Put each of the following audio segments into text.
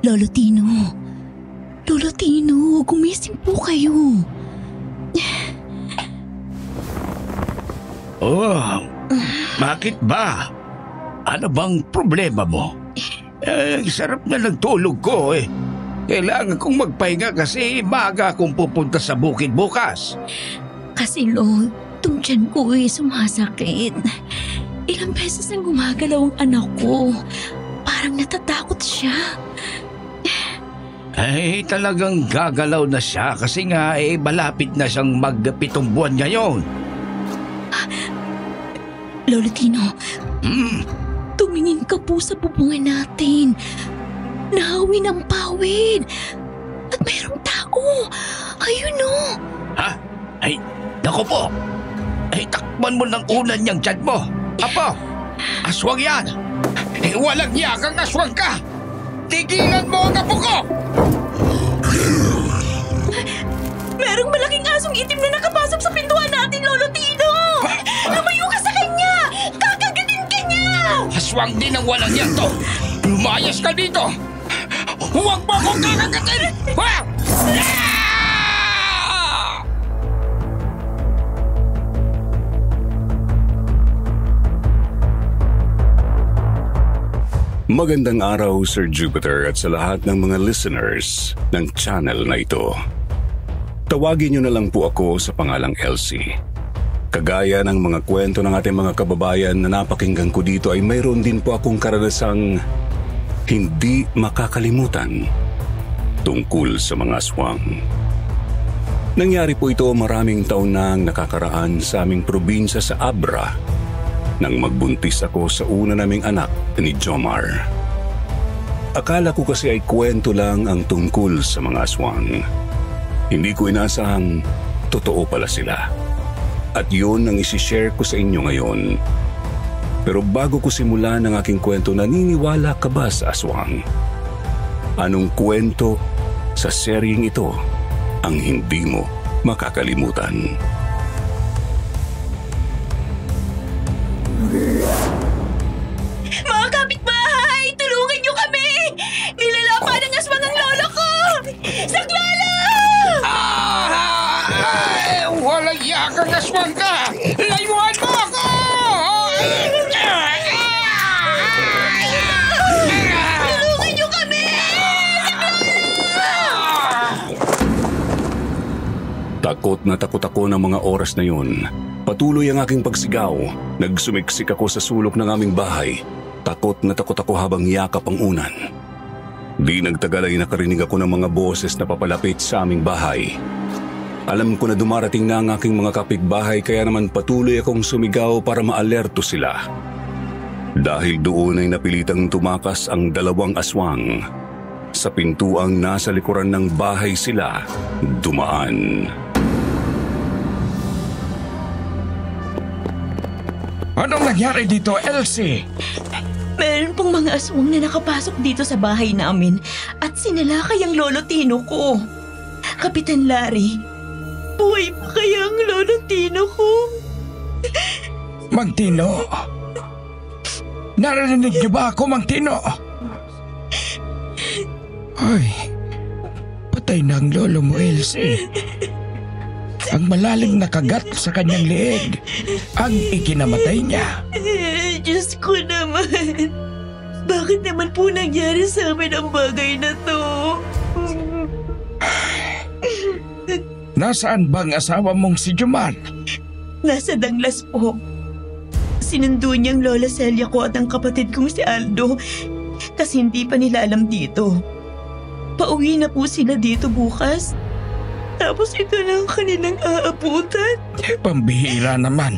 Lolo Tino. Lolo Tino, gumising po kayo. Oh, bakit ba? Ano bang problema mo? Sarap na nagtulog ko eh. Kailangan kong magpahinga kasi maaga akong pupunta sa bukid bukas. Kasi Lord, itong tiyan ko sumasakit. Ilang beses nang gumagalaw ang anak ko. Parang natatakot siya. Ay, talagang gagalaw na siya kasi nga malapit na siyang mag-7 buwan ngayon. Lolo Tino, tumingin ka po sa bubungan natin. Nahawin ang pawid. At mayroong tao. Ayun o. Ha? Ay, naku po. Ay, takpan mo ng unan niyang tiyan mo. Apo, aswang yan. Walang yakang aswang ka. Tigilan mo ang apo ko! Merong malaking asong itim na nakapasok sa pintuan natin, Lolo Tino! Lumayo ka sa kanya! Kakagatin ka niya! Aswang din ang walang yan to! Lumayas ka dito! Huwag mo akong kakagatin! Ha! Magandang araw, Sir Jupiter, at sa lahat ng mga listeners ng channel na ito. Tawagin niyo na lang po ako sa pangalang Elsie. Kagaya ng mga kwento ng ating mga kababayan na napakinggan ko dito ay mayroon din po akong karanasang hindi makakalimutan tungkol sa mga aswang. Nangyari po ito maraming taon na ang nakakaraan sa aming probinsya sa Abra nang magbuntis ako sa una naming anak ni Jomar. Akala ko kasi ay kwento lang ang tungkol sa mga aswang. Hindi ko inasahang totoo pala sila. At yun ang isishare ko sa inyo ngayon. Pero bago ko simulan ang aking kwento, naniniwala ka ba sa aswang? Anong kwento sa seryeng ito ang hindi mo makakalimutan? Mga kapitbahay! Tulungan niyo kami! Nilalapa ng aswang ang lolo ko! Saklala! Walang yakang aswang ka! Layuan mo ako! Tulungan niyo kami! Takot na takot ako ng mga oras na yun. Patuloy ang aking pagsigaw. Nagsumiksik ako sa sulok ng aming bahay. Takot na takot ako habang yakap ang unan. Di nagtagal ay nakarinig ako ng mga boses na papalapit sa aming bahay. Alam ko na dumarating na ang aking mga kapitbahay kaya naman patuloy akong sumigaw para maalerto sila. Dahil doon ay napilitang tumakas ang 2 aswang. Sa pintuang nasa likuran ng bahay sila dumaan. Anong nangyari dito, Elsie? Meron pong mga aswang na nakapasok dito sa bahay namin at sinalakay ang Lolo Tino ko. Kapitan Larry, buhay pa kaya ang Lolo Tino ko? Mang Tino? Narinig niyo ba ako, Mang Tino? Ay, patay na ang lolo mo, Elsie. Ang malalim na kagat sa kanyang leeg ang ikinamatay niya. Diyos ko naman. Bakit naman po nangyari sa amin ang bagay na to? Nasaan bang asawa mong si Jomar? Nasa Danglas po. Sinundo niyang Lola Celia ko at ang kapatid kong si Aldo kasi hindi pa nila alam dito. Pauwi na po sila dito bukas. Tapos ito na ang kanilang aabutan. Pambihira naman.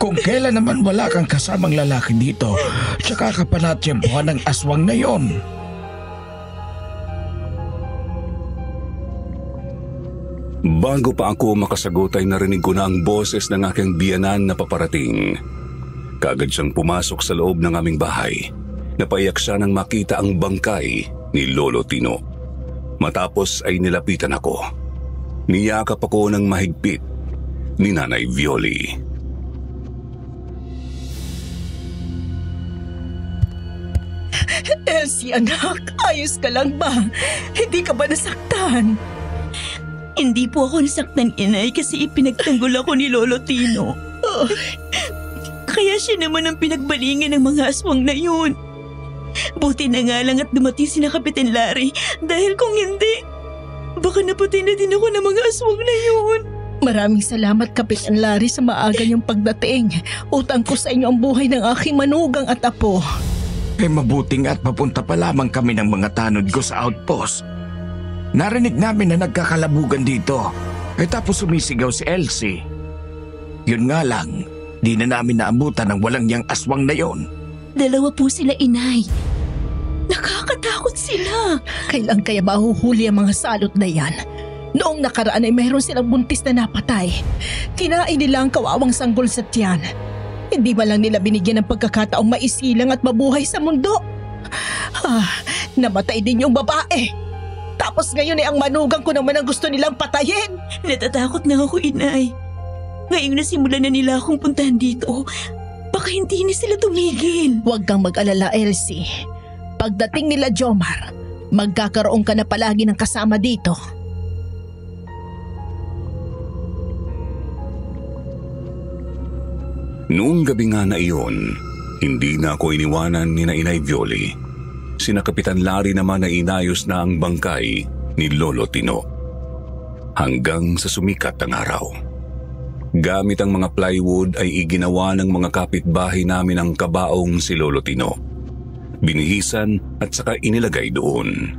Kung kailan naman wala kang kasamang lalaki dito, tsaka ka pa natiyempuhan ng aswang na yon. Bago pa ako makasagot ay narinig ko na ang boses ng aking biyanan na paparating. Kaagad siyang pumasok sa loob ng aming bahay. Napaiyak siya nang makita ang bangkay ni Lolo Tino. Matapos ay nilapitan ako. Niyakap ako ng mahigpit ni Nanay Violi. Elsie, anak, ayos ka lang ba? Hindi ka ba nasaktan? Hindi po ako nasaktan, inay, kasi ipinagtanggol ako ni Lolo Tino. Kaya siya naman ang pinagbalingan ng mga aswang na yun. Buti na nga lang at dumating si na Kapitan Larry, dahil kung hindi, baka napatay na din ako ng mga aswang na yun. Maraming salamat, Kapitan Larry, sa maaga niyong pagdating. Utang ko sa inyo ang buhay ng aking manugang at apo. Mabuti nga at papunta pa lamang kami ng mga tanod ko sa outpost. Narinig namin na nagkakalabugan dito. Tapos sumisigaw si Elsie. Yun nga lang, di na namin naabutan ng walang niyang aswang na yon. Dalawa po sila, inay. Nakakatakot sila. Kailan kaya mahuhuli ang mga salot na yan? Noong nakaraan ay mayroon silang buntis na napatay. Kinain nila ang kawawang sanggol sa tiyan. Hindi ba lang nila binigyan ng pagkakataong maisilang at mabuhay sa mundo? Namatay din yung babae. Tapos ngayon ay ang manugang ko naman ang gusto nilang patayin. Natatakot na ako, inay. Ngayong nasimulan na nila akong puntahan dito, baka hindi na sila tumigil. Huwag kang mag-alala, Elsie. Pagdating nila Jomar, magkakaroon ka na palagi ng kasama dito. Noong gabi nga na iyon, hindi na ako iniwanan ni na Inay Violi. Sina Kapitan Larry naman ay inayos na ang bangkay ni Lolo Tino. Hanggang sa sumikat ang araw. Gamit ang mga plywood ay iginawa ng mga kapitbahay namin ang kabaong si Lolo Tino. Binihisan at saka inilagay doon.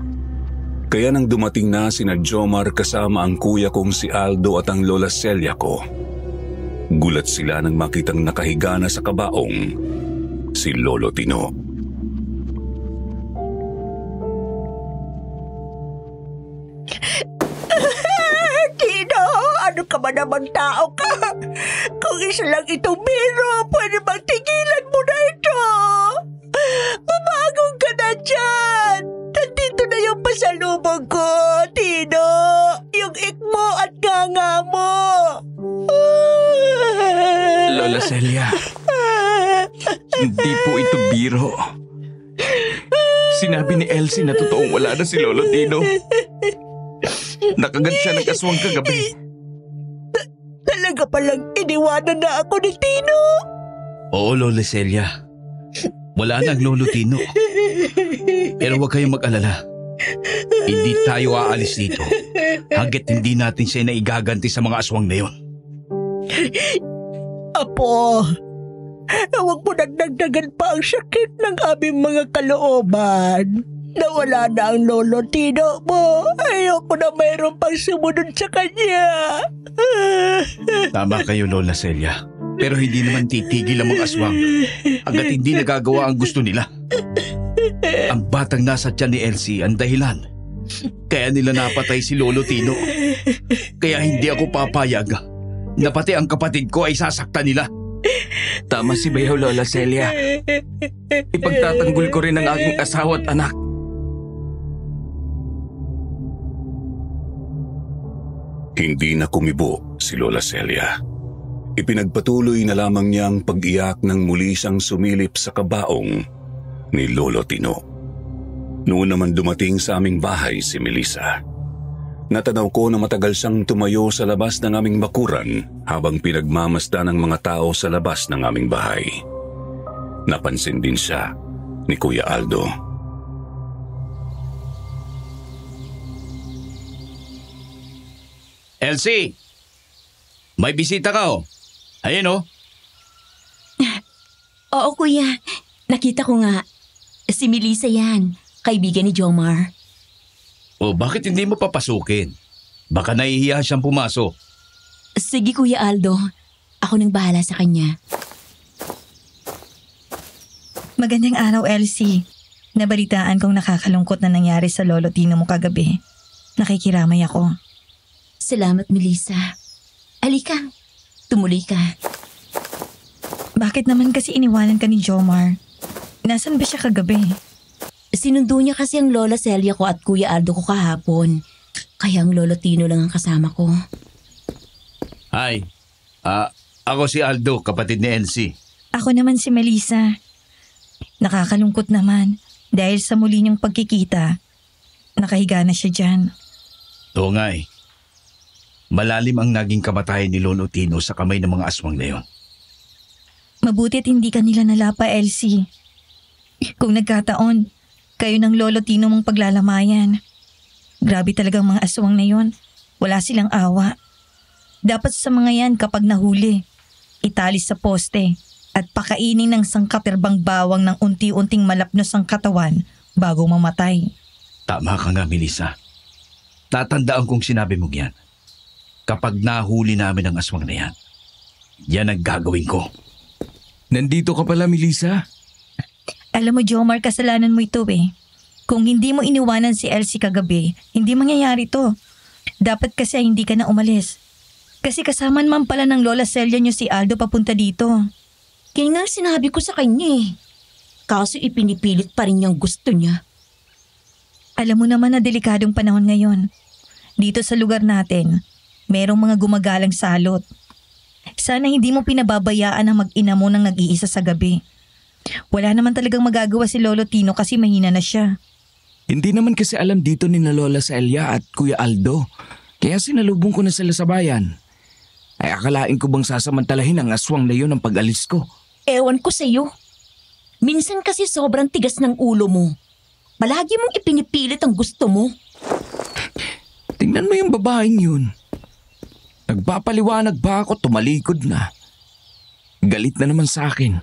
Kaya nang dumating na sina Jomar kasama ang kuya kong si Aldo at ang Lola Celia ko, gulat sila nang makitang nakahiga na sa kabaong si Lolo Tino. Tino, ano ka ba naman tao ka? Kung isa lang itong biro, pwede bang tigilan mo na ito? Bumagong ka na dyan! Nandito na yung pasalubong ko, Tino! Yung ikmo at nganga mo! Lola Celia, hindi po ito biro. Sinabi ni Elsie na totoong wala na si Lolo Tino. Nakagat siya ng aswang kagabi. Talaga palang iniwanan na ako ni Tino? Oo, Lola Celia. Wala na ang Lolo Tino. Pero huwag kayong mag-alala. Hindi tayo aalis dito hanggat hindi natin siya naigaganti sa mga aswang na yon. Apo, huwag mo nagdagdagan pa ang sakit ng aming mga kalooban. Nawala na ang Lolo Tino mo. Ayoko na mayroon pang sumunod sa kanya. Tama kayo, Lola Celia. Pero hindi naman titigil ang mga aswang hanggat hindi nagagawa ang gusto nila. Ang batang nasa tiyan ni Elsie ang dahilan. Kaya nila napatay si Lolo Tino. Kaya hindi ako papayag na pati ang kapatid ko ay sasaktan nila. Tama si Bayaw, Lola Celia. Ipagtatanggol ko rin ang aking asawa at anak. Hindi na kumibo si Lola Celia. Ipinagpatuloy na lamang niya ang pag-iyak nang muli siyang sumilip sa kabaong ni Lolo Tino. Noon naman dumating sa aming bahay si Melissa. Natanaw ko na matagal siyang tumayo sa labas ng aming bakuran habang pinagmamasdan ng mga tao sa labas ng aming bahay. Napansin din siya ni Kuya Aldo. Elsie! May bisita ka oh. Ayun oh. Oo, kuya. Nakita ko nga. Si Melissa yan. Kaibigan ni Jomar. O bakit hindi mo papasukin? Baka nahihiya siyang pumasok. Sige, Kuya Aldo. Ako nang bahala sa kanya. Magandang araw, Elsie. Nabalitaan kong nakakalungkot na nangyari sa Lolo Tino mo kagabi. Nakikiramay ako. Salamat, Melissa. Alika, tumuloy ka. Bakit naman kasi iniwanan ka ni Jomar? Nasaan ba siya kagabi? Sinundo niya kasi ang Lola Celia ko at Kuya Aldo ko kahapon. Kaya ang Lolo Tino lang ang kasama ko. Hi. Ako si Aldo, kapatid ni Elsie. Ako naman si Melissa. Nakakalungkot naman. Dahil sa muli niyong pagkikita, nakahiga na siya dyan. Oo nga eh. Malalim ang naging kamatayan ni Lolo Tino sa kamay ng mga aswang na yon. Mabuti't hindi ka nila nalapa, Elsie. Kung nagkataon, kayo ng Lolo Tino mong paglalamayan. Grabe talagang mga aswang na yon. Wala silang awa. Dapat sa mga yan kapag nahuli, italis sa poste at pakainin ng sangkaterbang bawang ng unti-unting malapnos ang katawan bago mamatay. Tama ka nga, Melissa. Tatandaan kong sinabi mo yan. Kapag nahuli namin ang aswang na yan, yan ang gagawin ko. Nandito ka pala, Melissa? Alam mo, Jomar, kasalanan mo ito eh. Kung hindi mo iniwanan si Elsie kagabi, hindi mangyayari to. Dapat kasi hindi ka na umalis. Kasi kasama naman pala ng Lola Celia niyo si Aldo papunta dito. Kaya nga sinabi ko sa kanya eh. Kaso ipinipilit pa rin niyang gusto niya. Alam mo naman na delikadong panahon ngayon. Dito sa lugar natin, merong mga gumagalang salot. Sana hindi mo pinababayaan ang mag-ina mo nang nag-iisa sa gabi. Wala naman talagang magagawa si Lolo Tino kasi mahina na siya. Hindi naman kasi alam dito ni na Lola Celia at Kuya Aldo. Kaya sinalubong ko na sila sa bayan. Ay akalain ko bang sasamantalahin ang aswang na yun ang pag-alis ko? Ewan ko sa'yo. Minsan kasi sobrang tigas ng ulo mo. Palagi mong ipinipilit ang gusto mo. Tingnan mo yung babaeng yun. Nagpapaliwanag ba ako, tumalikod na. Galit na naman sa akin.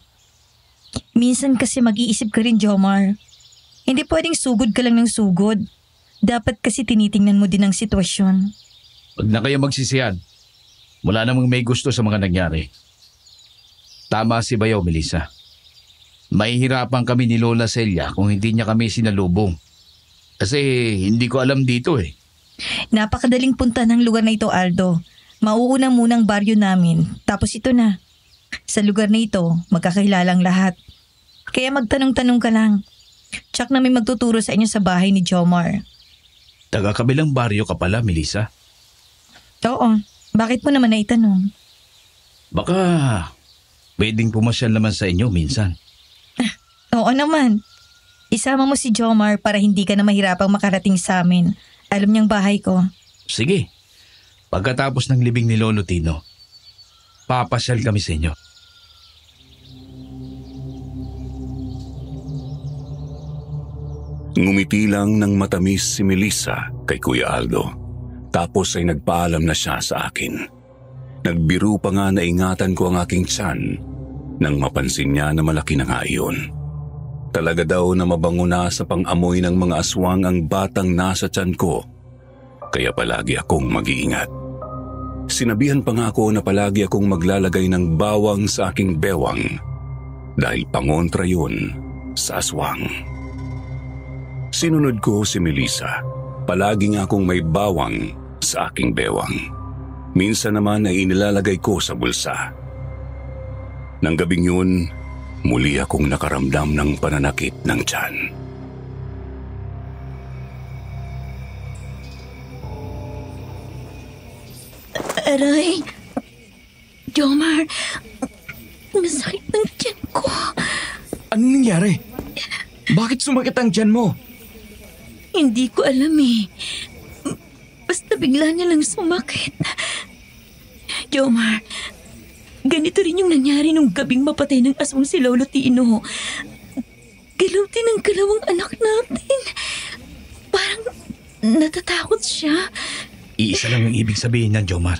Minsan kasi mag-iisip ka rin, Jomar. Hindi pwedeng sugod ka lang ng sugod. Dapat kasi tinitingnan mo din ang sitwasyon. Huwag na kayo magsisiyan. Wala namang may gusto sa mga nangyari. Tama si Bayaw, Melissa. Mahihirapan kami ni Lola Celia kung hindi niya kami sinalubong. Kasi hindi ko alam dito eh. Napakadaling punta ng lugar na ito, Aldo. Mauuna munang baryo namin, tapos ito na. Sa lugar na ito, magkakahilalang lahat. Kaya magtanong-tanong ka lang. Tsak na may magtuturo sa inyo sa bahay ni Jomar. Taga-kabilang baryo ka pala, Melissa. Oo, bakit mo naman naitanong? Baka pwedeng pumasyal naman sa inyo minsan. Oo naman. Isama mo si Jomar para hindi ka na mahirapang makarating sa amin. Alam niyang bahay ko. Sige. Pagkatapos ng libing ni Lolo Tino, papasyal kami sa inyo. Ngumiti lang ng matamis si Melissa kay Kuya Aldo. Tapos ay nagpaalam na siya sa akin. Nagbiro pa nga na ingatan ko ang aking tiyan nang mapansin niya na malaki na nga iyon. Talaga daw na mabango na sa pang-amoy ng mga aswang ang batang nasa tiyan ko. Kaya palagi akong mag-iingat. Sinabihan pa nga ako na palagi akong maglalagay ng bawang sa aking bewang dahil pangontra yun sa aswang. Sinunod ko si Melissa. Palagi nga akong may bawang sa aking bewang. Minsan naman ay inilalagay ko sa bulsa. Nang gabing yun, muli akong nakaramdam ng pananakit ng tiyan. Aray! Jomar! Masakit ng tiyan ko. Anong nangyari? Bakit sumakit ang tiyan mo? Hindi ko alam eh. Basta bigla niya lang sumakit. Jomar, ganito rin yung nangyari nung gabing mapatay ng aswang si Lolo Tino. Galaw din ang galawang anak natin. Parang natatakot siya. Iisa lang ang ibig sabihin niyan, Jomar.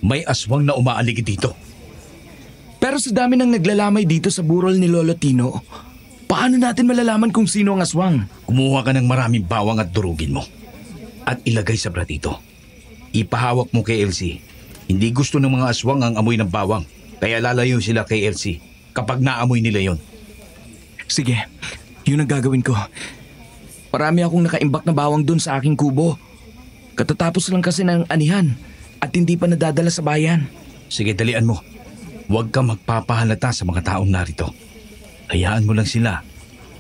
May aswang na umaaligid dito. Pero sa dami ng naglalamay dito sa burol ni Lolo Tino, paano natin malalaman kung sino ang aswang? Kumuha ka ng maraming bawang at durugin mo. At ilagay sa platito. Ipahawak mo kay Elsie. Hindi gusto ng mga aswang ang amoy ng bawang. Kaya lalayo sila kay Elsie kapag naamoy nila yon. Sige, yun ang gagawin ko. Marami akong nakaimbak na bawang dun sa aking kubo. Katatapos lang kasi ng anihan at hindi pa nadadala sa bayan. Sige, dalian mo. Huwag kang magpapahalata sa mga taong narito. Hayaan mo lang sila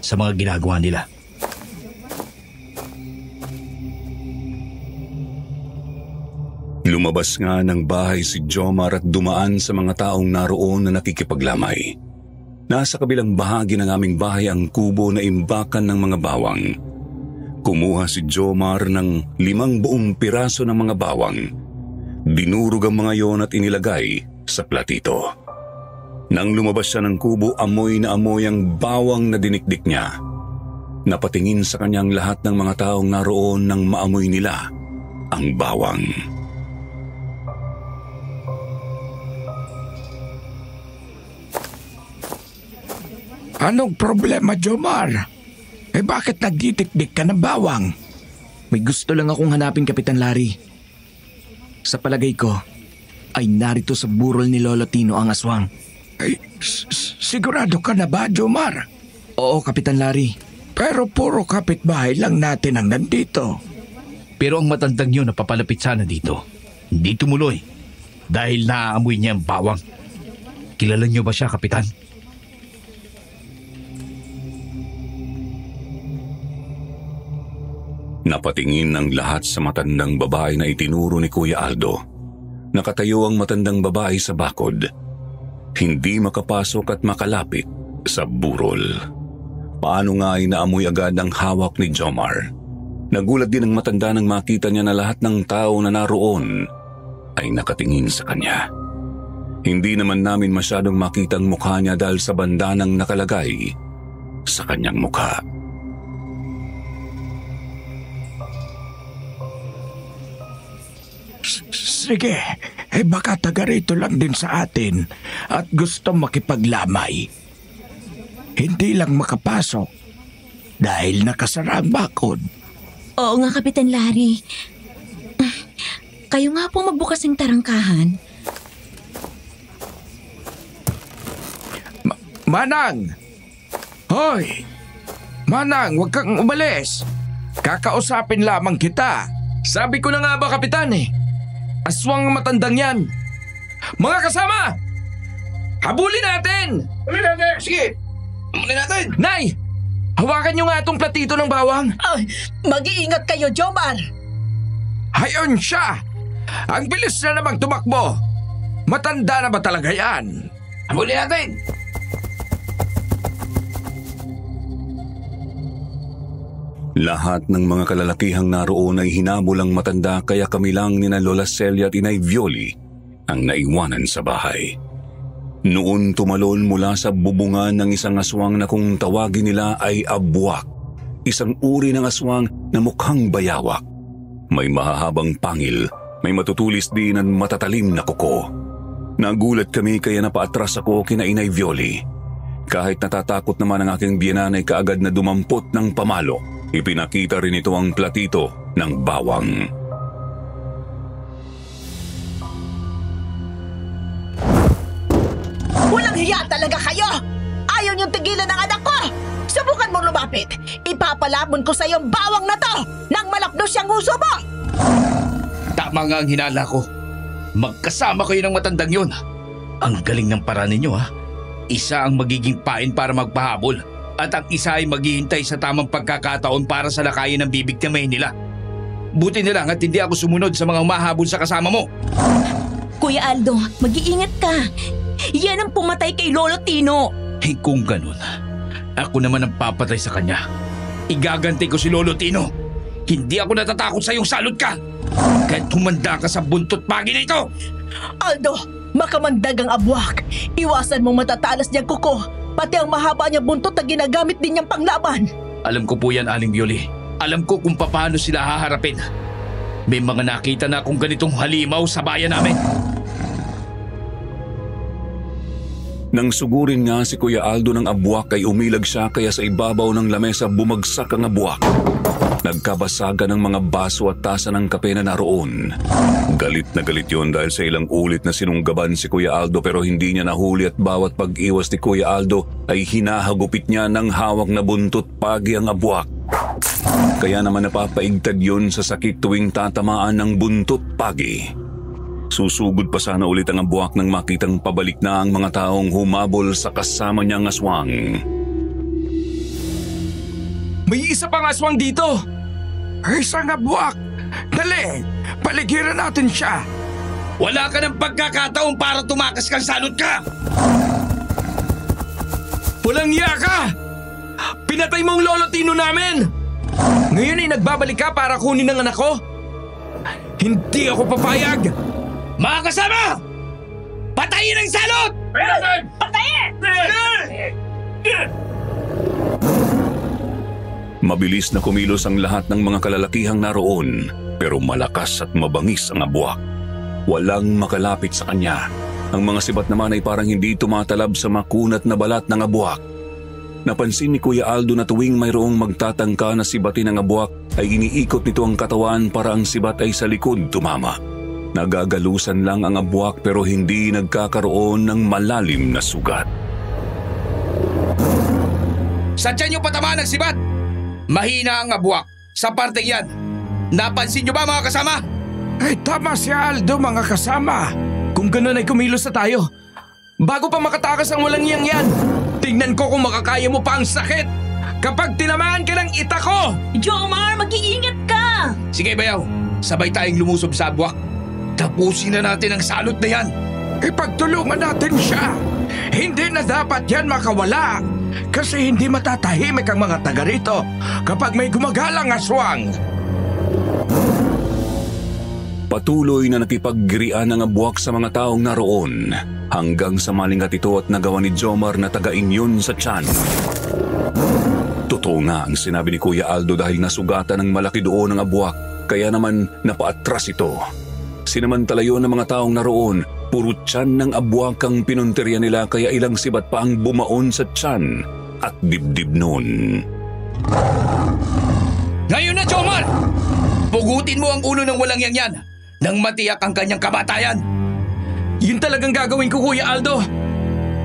sa mga ginagawa nila. Lumabas nga ng bahay si Jomar at dumaan sa mga taong naroon na nakikipaglamay. Nasa kabilang bahagi ng aming bahay ang kubo na imbakan ng mga bawang. Kumuha si Jomar ng 5 buong piraso ng mga bawang. Dinurog ang mga yon at inilagay sa platito. Nang lumabas siya ng kubo, amoy na amoy ang bawang na dinikdik niya. Napatingin sa kanyang lahat ng mga taong naroon nang maamoy nila ang bawang. Anong problema, Jomar? Bakit nagtitikdik ka ng bawang? May gusto lang akong hanapin, Kapitan Larry. Sa palagay ko, ay narito sa burol ni Lolo Tino ang aswang. Sigurado ka na ba, Jomar? Oo, Kapitan Larry. Pero puro kapitbahay lang natin ang nandito. Pero ang matandang yun napapalapit sana dito. Hindi tumuloy dahil naaamoy niya ang bawang. Kilala niyo ba siya, Kapitan? Napatingin ang lahat sa matandang babae na itinuro ni Kuya Aldo. Nakatayo ang matandang babae sa bakod. Hindi makapasok at makalapit sa burol. Paano nga ay naamoy agad ang hawak ni Jomar. Nagulat din ang matanda nang makita niya na lahat ng tao na naroon ay nakatingin sa kanya. Hindi naman namin masyadong makita ang mukha niya dahil sa bandanang nakalagay sa kanyang mukha. Sige, baka taga rito lang din sa atin at gusto makipaglamay. Hindi lang makapasok dahil nakasara ang bakod. Oo nga, Kapitan Larry. Kayo nga po magbukas ng tarangkahan. Manang! Hoy! Manang, huwag kang umalis. Kakausapin lamang kita. Sabi ko na nga ba, Kapitan Aswang ang matandang yan. Mga kasama! Habulin natin! Habulin natin! Sige! Habulin natin! Nay! Hawakan niyo nga itong platito ng bawang. Ay, mag-iingat kayo, Jomar. Hayon siya! Ang bilis na namang tumakbo. Matanda na ba talaga yan? Habulin natin! Lahat ng mga kalalakihang naroon ay hinabol ang matanda kaya kami lang ni na Lola Celia at Inay Violi ang naiwanan sa bahay. Noon tumalon mula sa bubungan ng isang aswang na kung tawagin nila ay abwak, isang uri ng aswang na mukhang bayawak. May mahahabang pangil, may matutulis din at matatalim na kuko. Nagulat kami kaya napaatras ako kina Inay Violi. Kahit natatakot naman ang aking biyenan ay kaagad na dumampot ng pamalo. Ipinakita rin ito ang platito ng bawang. Walang hiya talaga kayo! Ayaw niyong tigilan ng anak ko! Subukan mong lumapit! Ipapalabon ko sa iyong bawang na to nang malapdos siyang uso mo! Tama nga ang hinala ko. Magkasama kayo ng matandang yun. Ang galing ng paraan ninyo, ha? Isa ang magiging pain para magpahabol at ang isa ay maghihintay sa tamang pagkakataon para sa lakayin ng bibiktimahin nila. Buti na lang at hindi ako sumunod sa mga umahabol sa kasama mo. Kuya Aldo, mag-iingat ka. Yan ang pumatay kay Lolo Tino. Kung ganun, ako naman ang papatay sa kanya. Igaganti ko si Lolo Tino. Hindi ako natatakot sa iyong salot ka. Kahit humanda ka sa buntot pagi na ito. Aldo, makamandag ang abwak. Iwasan mong matatalas niyang kuko. Pati ang mahaba niyang buntot na ginagamit din niyang panglaban. Alam ko po yan, Aling Violi. Alam ko kung paano sila haharapin. May mga nakita na akong ganitong halimaw sa bayan namin. Nang sugurin nga si Kuya Aldo ng abwak ay umilag siya kaya sa ibabaw ng lamesa bumagsak ang abwak. Nagkabasagan ng mga baso at tasa ng kape na naroon. Galit na galit yon dahil sa ilang ulit na sinunggaban si Kuya Aldo pero hindi niya nahuli at bawat pag-iwas ni Kuya Aldo ay hinahagupit niya ng hawak na buntot pagi ang abwak. Kaya naman napapaigtad yon sa sakit tuwing tatamaan ng buntot pagi. Susugod pa sana ulit ang abwak nang makitang pabalik na ang mga taong humabol sa kasama niyang aswang. May isa pang aswang dito! Isang abwak! Dali! Paligiran natin siya! Wala ka ng pagkakataon para tumakas kang salot ka! Walang iya ka! Pinatay mo ang lolo Tino namin! Ngayon ay nagbabalik ka para kunin ang anak ko? Hindi ako papayag! Mga kasama! Patayin ang salot! Mabilis na kumilos ang lahat ng mga kalalakihang naroon, pero malakas at mabangis ang abwak. Walang makalapit sa kanya. Ang mga sibat naman ay parang hindi tumatalab sa makunat na balat ng abwak. Napansin ni Kuya Aldo na tuwing mayroong magtatangka na sibatin ang abwak ay iniikot nito ang katawan para ang sibat ay sa likod tumama. Nagagalusan lang ang abwak pero hindi nagkakaroon ng malalim na sugat. Sa tiyan niyo patamaan ang sibat! Mahina ang abwak sa parteng yan. Napansin niyo ba mga kasama? Ay tama si Aldo mga kasama. Kung ganun ay kumilos na tayo. Bago pa makatakas ang walang iyang yan, tingnan ko kung makakaya mo pa ang sakit. Kapag tinamaan ka ng ita ko! Jomar, mag-iingat ka! Sige bayaw, sabay tayong lumusob sa abwak. Tapusin na natin ang salot na yan. Ipagtulungan natin siya. Hindi na dapat yan makawala. Kasi hindi matatahimik ang mga taga rito kapag may gumagalang aswang. Patuloy na nakipaggirian ang abwak sa mga taong naroon hanggang sa malingat ito at nagawa ni Jomar na tagain yun sa tiyan. Totoo nga ang sinabi ni Kuya Aldo dahil nasugatan ng malaki doon ang abwak kaya naman napaatras ito. Sinamantala yun ng mga taong naroon, puro tiyan ng abwak ang pinunteriya nila kaya ilang sibat pa ang bumaon sa tiyan at dibdib nun. Ngayon na, Jomar! Pugutin mo ang ulo ng walang yan nang matiyak ang kanyang kamatayan. Yun talagang gagawin ko, Kuya Aldo.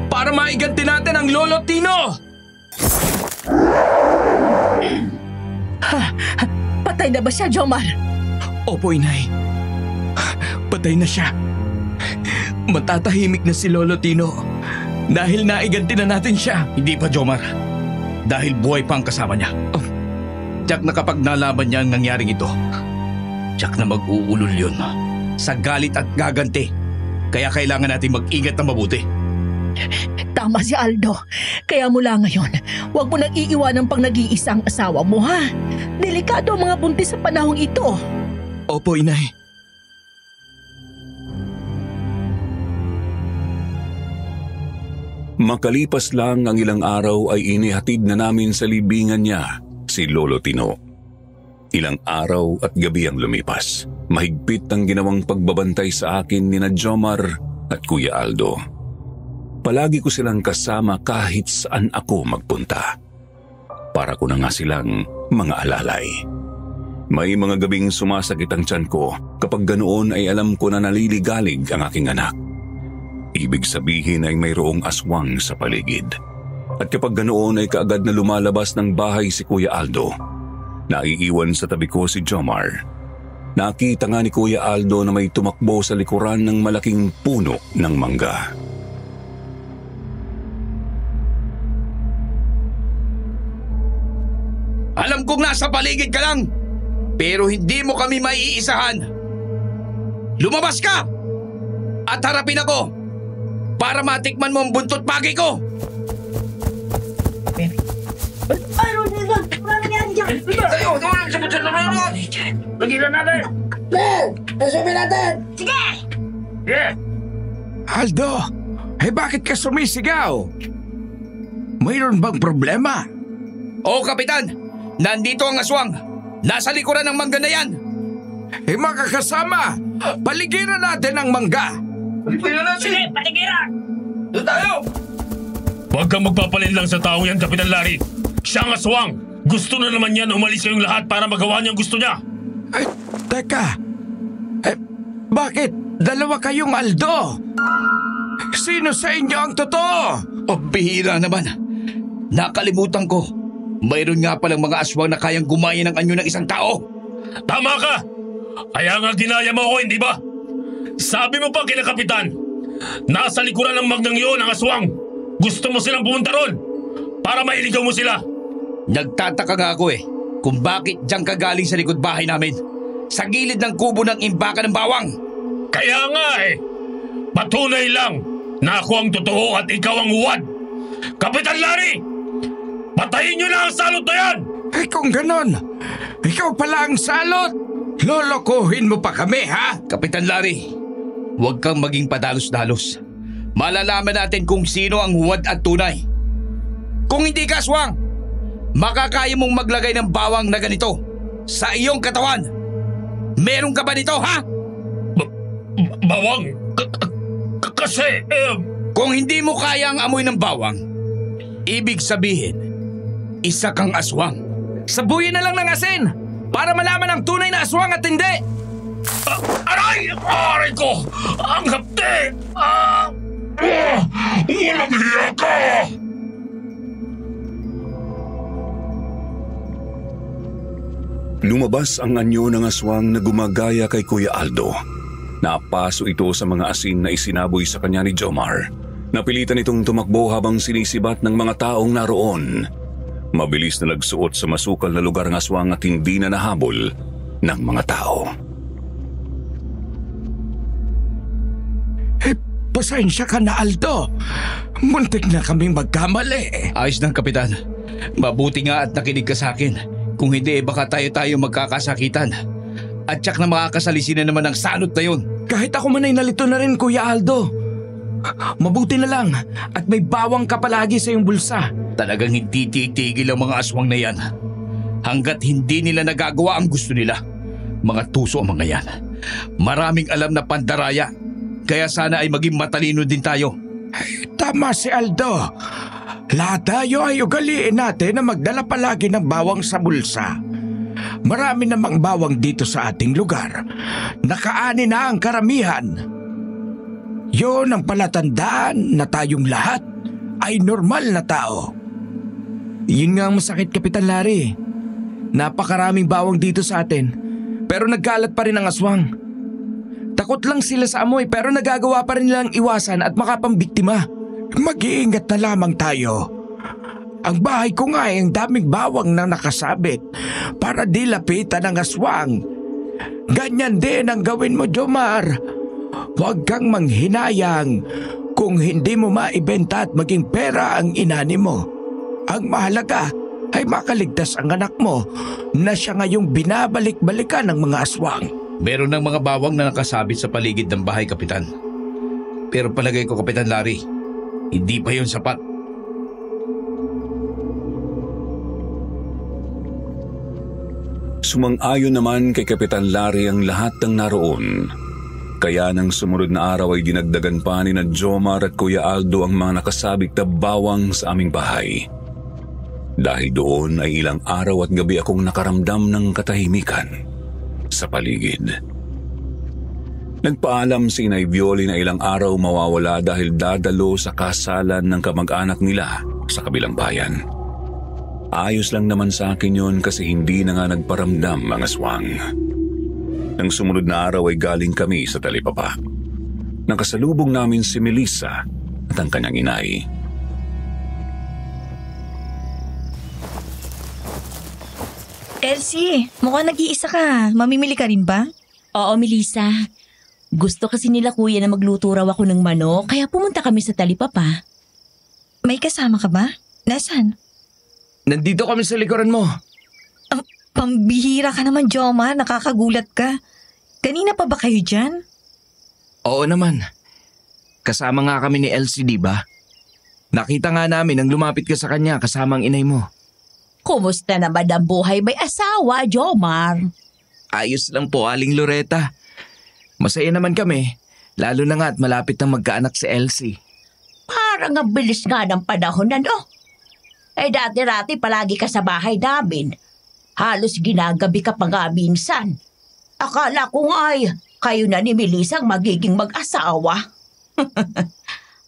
Para maiganti natin ang lolo Tino! Patay na ba siya, Jomar? Opo, Inay. Patay na siya. Matatahimik na si Lolo Tino dahil naiganti na natin siya. Hindi pa, Jomar. Dahil buhay pa ang kasama niya. Tiyak na kapag nalaman niya ang nangyaring ito, tiyak na mag-uulol yun sa galit at gaganti. Kaya kailangan natin mag-ingat na mabuti. Tama si Aldo. Kaya mula ngayon, huwag mo nang iiwanan pang nag-iisang asawa mo, ha? Delikado ang mga buntis sa panahong ito. Opo, Inay. Makalipas lang ang ilang araw ay inihatid na namin sa libingan niya si Lolo Tino. Ilang araw at gabi ang lumipas. Mahigpit ang ginawang pagbabantay sa akin ni Jomar at Kuya Aldo. Palagi ko silang kasama kahit saan ako magpunta. Para ko na nga silang mga alalay. May mga gabing sumasakit ang tiyan ko kapag ganoon ay alam ko na naliligalig ang aking anak. Ibig sabihin ay mayroong aswang sa paligid. At kapag ganoon ay kaagad na lumalabas ng bahay si Kuya Aldo. Naiiwan sa tabi ko si Jomar. Nakita nga ni Kuya Aldo na may tumakbo sa likuran ng malaking puno ng mangga. Alam kong nasa paligid ka lang, pero hindi mo kami maiisahan. Lumabas ka! At harapin ako para matikman mo ang buntot pagi ko! Aldo, bakit ka sumisigaw? Mayroon bang problema? Oo, Kapitan! Nandito ang aswang! Nasa likuran ng mangga na yan! Mga kasama, paligiran natin ang mangga. Sige, paligiran! Doon tayo! Huwag kang magpapalit lang sa taong yan, Kapitan Larry. Siya ang aswang. Gusto na naman yan umalis kayong lahat para magawa niyang gusto niya. Teka. Bakit? Dalawa kayong Aldo. Sino sa inyo ang totoo? O, bihira naman. Nakalimutan ko. Mayroon nga palang mga aswang na kayang gumaya ng anyo ng isang tao. Tama ka! Kaya nga ginaya mo ako, hindi ba? Sabi mo pa kina Kapitan, nasa likuran ng magnang yun ang aswang. Gusto mo silang pumunta ron para mailigaw mo sila. Nagtataka nga ako kung bakit diyan ka galing sa likod bahay namin. Sa gilid ng kubo ng imbaka ng bawang. Kaya nga patunay lang na ako ang totoo at ikaw ang huwad. Kapitan Larry! Patayin niyo na ang salot na yan! Eh kung ganon, ikaw pala ang salot. Lolokohin mo pa kami, ha? Kapitan Larry, huwag kang maging padalos-dalos. Malalaman natin kung sino ang huwad at tunay. Kung hindi ka aswang, makakaya mong maglagay ng bawang na ganito sa iyong katawan. Meron ka ba nito, ha? Bawang? Kasi, Kung hindi mo kaya ang amoy ng bawang, ibig sabihin, isa kang aswang. Sabuyin na lang ng asin para malaman ang tunay na aswang at hindi. Aray! Aray ko! Ang hapte! Walang hiya ka! Lumabas ang anyo ng aswang na gumagaya kay Kuya Aldo. Napaso ito sa mga asin na isinaboy sa kanya ni Jomar. Napilitan itong tumakbo habang sinisibat ng mga taong naroon. Mabilis na nagsuot sa masukal na lugar ng aswang at hindi na nahabol ng mga tao. Pasensya ka na, Aldo. Muntik na kaming magkamali. Ayos lang, Kapitan. Mabuti nga at nakinig ka sa akin. Kung hindi, baka tayo magkakasakitan. At tsak na makakasalisin na naman ang sanot na yun. Kahit ako man ay nalito na rin, Kuya Aldo. Mabuti na lang at may bawang ka palagi sa iyong bulsa. Talagang hindi titigil ang mga aswang na yan. Hanggat hindi nila nagagawa ang gusto nila. Mga tuso ang mga yan. Maraming alam na pandaraya. Kaya sana ay maging matalino din tayo. Tama si Aldo. Lahat tayo ay ugaliin natin na magdala palagi ng bawang sa bulsa. Marami namang bawang dito sa ating lugar. Nakaani na ang karamihan. Yun ang palatandaan na tayong lahat ay normal na tao. Yun nga ang masakit, Kapitan Larry. Napakaraming bawang dito sa atin, pero nagkalat pa rin ang aswang. Takot lang sila sa amoy pero nagagawa pa rin nilang iwasan at makapambiktima. Mag-iingat na lamang tayo. Ang bahay ko nga ay ang daming bawang na nakasabit para di lapitan ng aswang. Ganyan din ang gawin mo, Jomar. Huwag kang manghinayang kung hindi mo maibenta at maging pera ang inani mo. Ang mahalaga ay makaligtas ang anak mo na siya ngayong binabalik-balikan ng mga aswang. Meron ng mga bawang na nakasabit sa paligid ng bahay, Kapitan. Pero palagay ko, Kapitan Larry, hindi pa yun sapat. Sumang-ayon naman kay Kapitan Larry ang lahat ng naroon. Kaya nang sumunod na araw ay dinagdagan pa ni na Jomar at Kuya Aldo ang mga nakasabik na bawang sa aming bahay. Dahil doon ay ilang araw at gabi akong nakaramdam ng katahimikan sa paligid. Nagpaalam si Inay Violi na ilang araw mawawala dahil dadalo sa kasalan ng kamag-anak nila sa kabilang bayan. Ayos lang naman sa akin yun kasi hindi na nga nagparamdam ang aswang. Nang sumunod na araw ay galing kami sa Talipapa. Nakasalubong namin si Melissa at ang kanyang inay. Elsie, mukhang nag-iisa ka. Mamimili ka rin ba? Oo, Melissa. Gusto kasi nila kuya na magluto raw ako ng manok, kaya pumunta kami sa Talipapa. May kasama ka ba? Nasaan? Nandito kami sa likuran mo. Pambihira ka naman, Jomar. Nakakagulat ka. Kanina pa ba kayo dyan? Oo naman. Kasama nga kami ni Elsie, di ba? Nakita nga namin nang lumapit ka sa kanya kasama ang inay mo. Kumusta naman ang buhay may asawa, Jomar? Ayos lang po, Aling Loretta. Masaya naman kami, lalo na nga at malapit na magkaanak si Elsie. Parang ang bilis nga ng panahon na, no? Eh dati-rati palagi ka sa bahay namin. Halos ginagabi ka pa nga minsan. Akala ko nga ay kayo na ni Melissa ang magiging mag-asawa.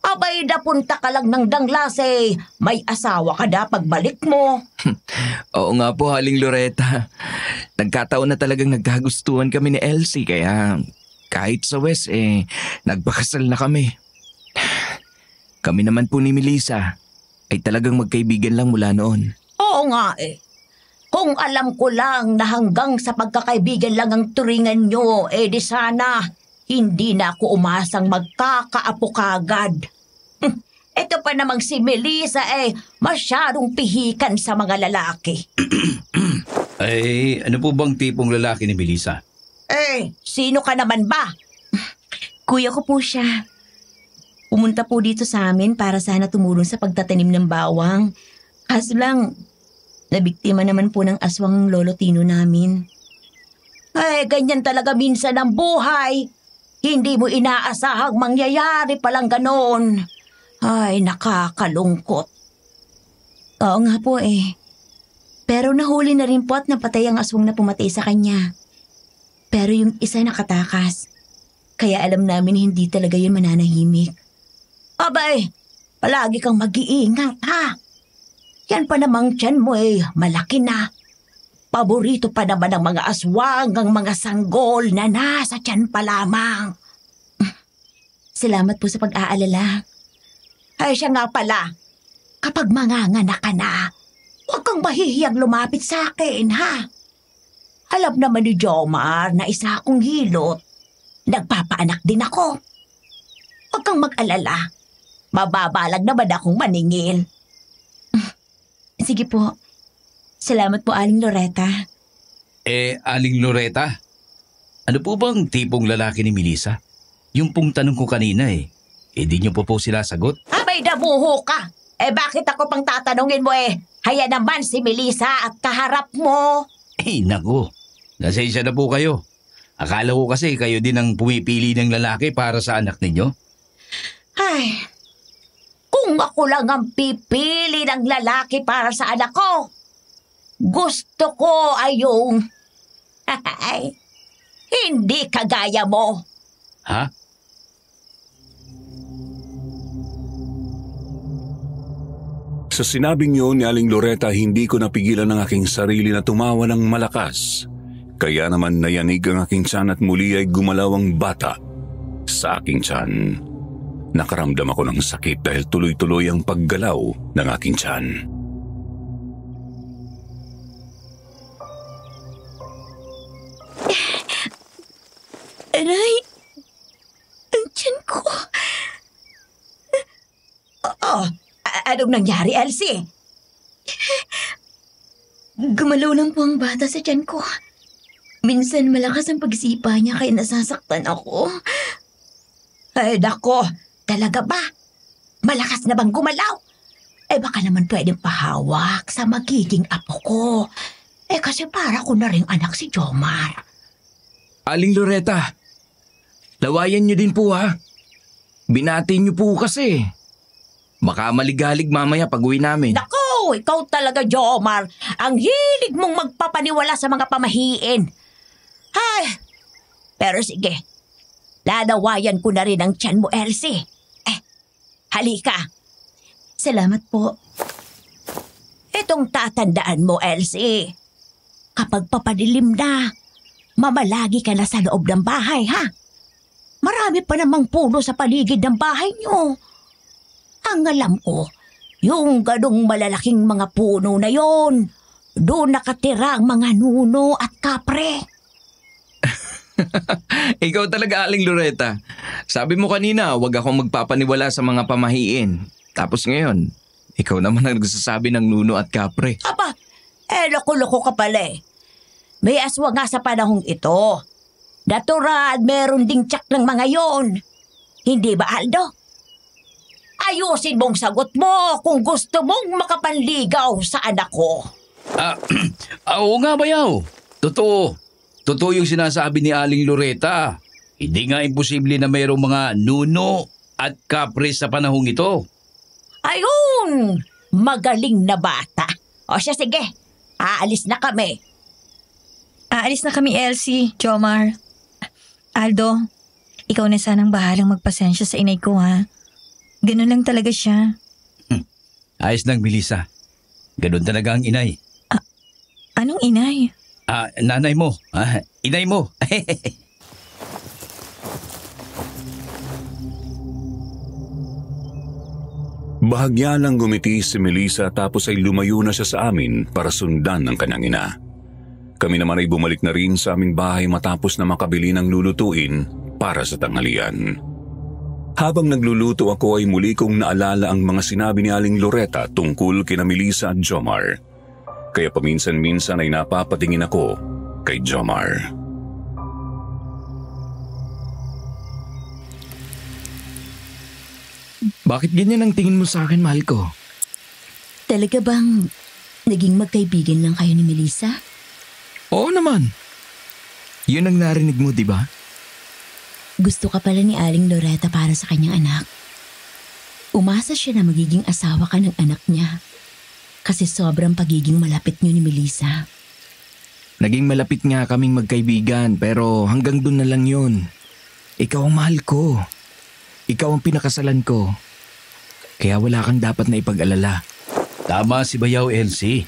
Abay, napunta ka lang ng danglas eh. May asawa ka na pagbalik mo. Oo nga po, Aling Loretta. Nagkataon na talagang nagkagustuhan kami ni Elsie kaya kahit sa West nagpakasal na kami. Kami naman po ni Melissa ay talagang magkaibigan lang mula noon. Oo nga eh. Kung alam ko lang na hanggang sa pagkakaibigan lang ang turingan nyo, di sana hindi na ako umasang magkakaapo kagad. Ito pa namang si Melissa masyadong pihikan sa mga lalaki. Ay, ano po bang tipong lalaki ni Melissa? Sino ka naman ba? Kuya ko po siya. Pumunta po dito sa amin para sana tumulong sa pagtatanim ng bawang. Kaso lang, nabiktima naman po ng aswang lolo Tino namin. Ganyan talaga minsan ang buhay. Hindi mo inaasahang mangyayari palang ganon. Ay, nakakalungkot. Oo nga po Pero nahuli na rin po at napatay ang aswang na pumatay sa kanya. Pero yung isa nakatakas. Kaya alam namin hindi talaga yun mananahimik. Abay, palagi kang mag-iingat ha. Yan pa namang tiyan mo malaki na. Paborito pa naman ng mga aswang ang mga sanggol na nasa tiyan pa lamang. Salamat po sa pag-aalala. Ay siya nga pala, kapag manganganak ka na, huwag kang mahihiyang lumapit sa akin ha. Alam naman ni Jomar na isa akong hilot. Nagpapaanak din ako. Huwag kang mag-alala. Mababalag naman akong maningil. Sige po. Salamat po, Aling Loretta. Aling Loretta? Ano po bang tipong lalaki ni Melissa? Yung pong tanong ko kanina di niyo po sila sagot? Abay, dabuho ka. Bakit ako pang tatanungin mo Haya naman si Melissa at kaharap mo. Naku. Nasensya na po kayo. Akala ko kasi kayo din ang pumipili ng lalaki para sa anak ninyo. Ay, kung ako lang ang pipili ng lalaki para sa anak ko, gusto ko ay yung hindi kagaya mo. Ha? Sa sinabing yun ni Aling Loretta, hindi ko napigilan ang aking sarili na tumawa ng malakas. Kaya naman nayanig ang aking tiyan at muli ay gumalaw ang bata sa aking tiyan. Nakaramdam ako ng sakit dahil tuloy-tuloy ang paggalaw ng aking tiyan. Aray! Ang tiyan ko! Anong nangyari, Elsie? Gumalaw lang po ang bata sa tiyan ko. Minsan malakas ang pagsipa niya kaya nasasaktan ako. Ay, nako. Talaga ba? Malakas na bang gumalaw? Baka naman pwedeng pahawak sa magiging apo ko. Kasi para ko na rin anak si Jomar. Aling Loretta, lawayan niyo din po ha. Binati niyo po kasi. Baka maligalig mamaya pag uwi namin. Nako, ikaw talaga, Jomar. Ang hilig mong magpapaniwala sa mga pamahiin. Ay, pero sige. Lalawayan ko na rin ang tiyan mo, Elsie. Halika. Salamat po. Itong tatandaan mo, Elsie. Kapag papadilim na, mamalagi ka na sa loob ng bahay, ha? Marami pa namang puno sa paligid ng bahay niyo. Ang alam ko, yung ganong malalaking mga puno na yon, doon nakatira ang mga nuno at kapre. Ikaw talaga, Aling Loretta. Sabi mo kanina, wag akong magpapaniwala sa mga pamahiin. Tapos ngayon, ikaw naman ang nagsasabi ng nuno at kapre. Aba, loko-loko ka pala May aswa nga sa panahong ito. Natural, meron ding tsak ng mga yon. Hindi ba, Aldo? Ayusin mong sagot mo kung gusto mong makapanligaw sa anak ko. Oo nga, bayaw. Totoo. Totoo yung sinasabi ni Aling Loretta. Hindi nga imposible na mayroong mga nuno at kapre sa panahong ito. Ayun! Magaling na bata. O siya, sige. Aalis na kami. Aalis na kami, Elsie, Jomar. Aldo, ikaw na sanang bahalang magpasensya sa inay ko, ha? Ganun lang talaga siya. Ayos lang, Melissa. Ganun talaga ang inay. Anong inay? Nanay mo. Inay mo. Bahagya lang gumiti si Melissa tapos ay lumayo na siya sa amin para sundan ng kanyang ina. Kami naman ay bumalik na rin sa aming bahay matapos na makabili ng lulutuin para sa tanghalian. Habang nagluluto ako ay muli kong naalala ang mga sinabi ni Aling Loretta tungkol kina Melissa at Jomar. Kaya paminsan-minsan ay napapatingin ako kay Jomar. Bakit ganyan ang tingin mo sa akin, mahal ko? Talaga bang naging magkaibigan lang kayo ni Melissa? Oo naman. Yun ang narinig mo, di ba? Gusto ka pala ni Aling Loretta para sa kanyang anak. Umasa siya na magiging asawa ka ng anak niya. Kasi sobrang pagiging malapit niyo ni Melissa. Naging malapit nga kaming magkaibigan pero hanggang doon na lang yun. Ikaw ang mahal ko. Ikaw ang pinakasalan ko. Kaya wala kang dapat na ipag-alala. Tama si Bayaw, Elsie.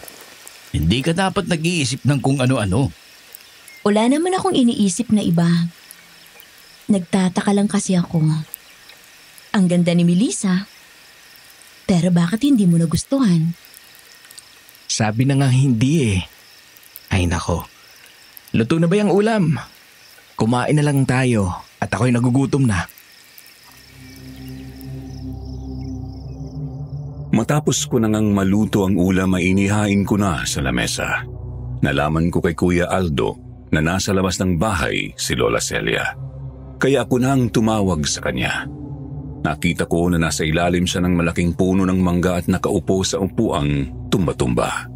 Hindi ka dapat nag-iisip ng kung ano-ano. Wala naman akong iniisip na iba. Nagtataka lang kasi ako. Ang ganda ni Melissa. Pero bakit hindi mo nagustuhan? Sabi na nga hindi eh. Ay nako. Luto na ba yung ulam? Kumain na lang tayo at ako'y nagugutom na. Matapos ko na ngang maluto ang ulam ay inihain ko na sa lamesa. Nalaman ko kay Kuya Aldo na nasa labas ng bahay si Lola Celia. Kaya ako nang tumawag sa kanya. Nakita ko na nasa ilalim siya ng malaking puno ng mangga at nakaupo sa upuang tumba-tumba.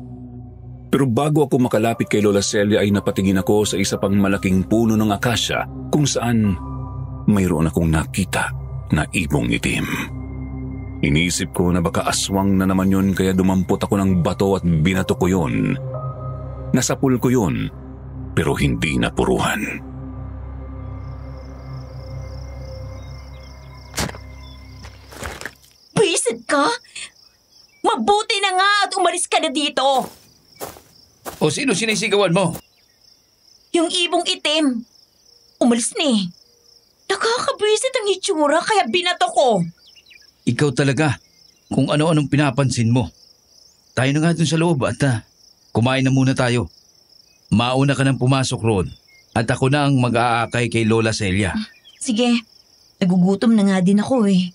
Pero bago ako makalapit kay Lola Celia ay napatingin ako sa isa pang malaking puno ng akasya kung saan mayroon akong nakita na ibong itim. Inisip ko na baka aswang na naman yun kaya dumampot ako ng bato at binato ko yun. Nasapul ko yun pero hindi napuruhan. Bisit ka? Mabuti na nga at umalis ka na dito. O sino sinisigawan mo? Yung ibong itim. Umalis na eh. Nakakabwisit ang itsura kaya binato ko. Ikaw talaga, kung ano-anong pinapansin mo. Tayo na nga dun sa loob at kumain na muna tayo. Mauna ka nang pumasok roon at ako na ang mag-aakay kay Lola Celia. Sige, nagugutom na nga din ako eh.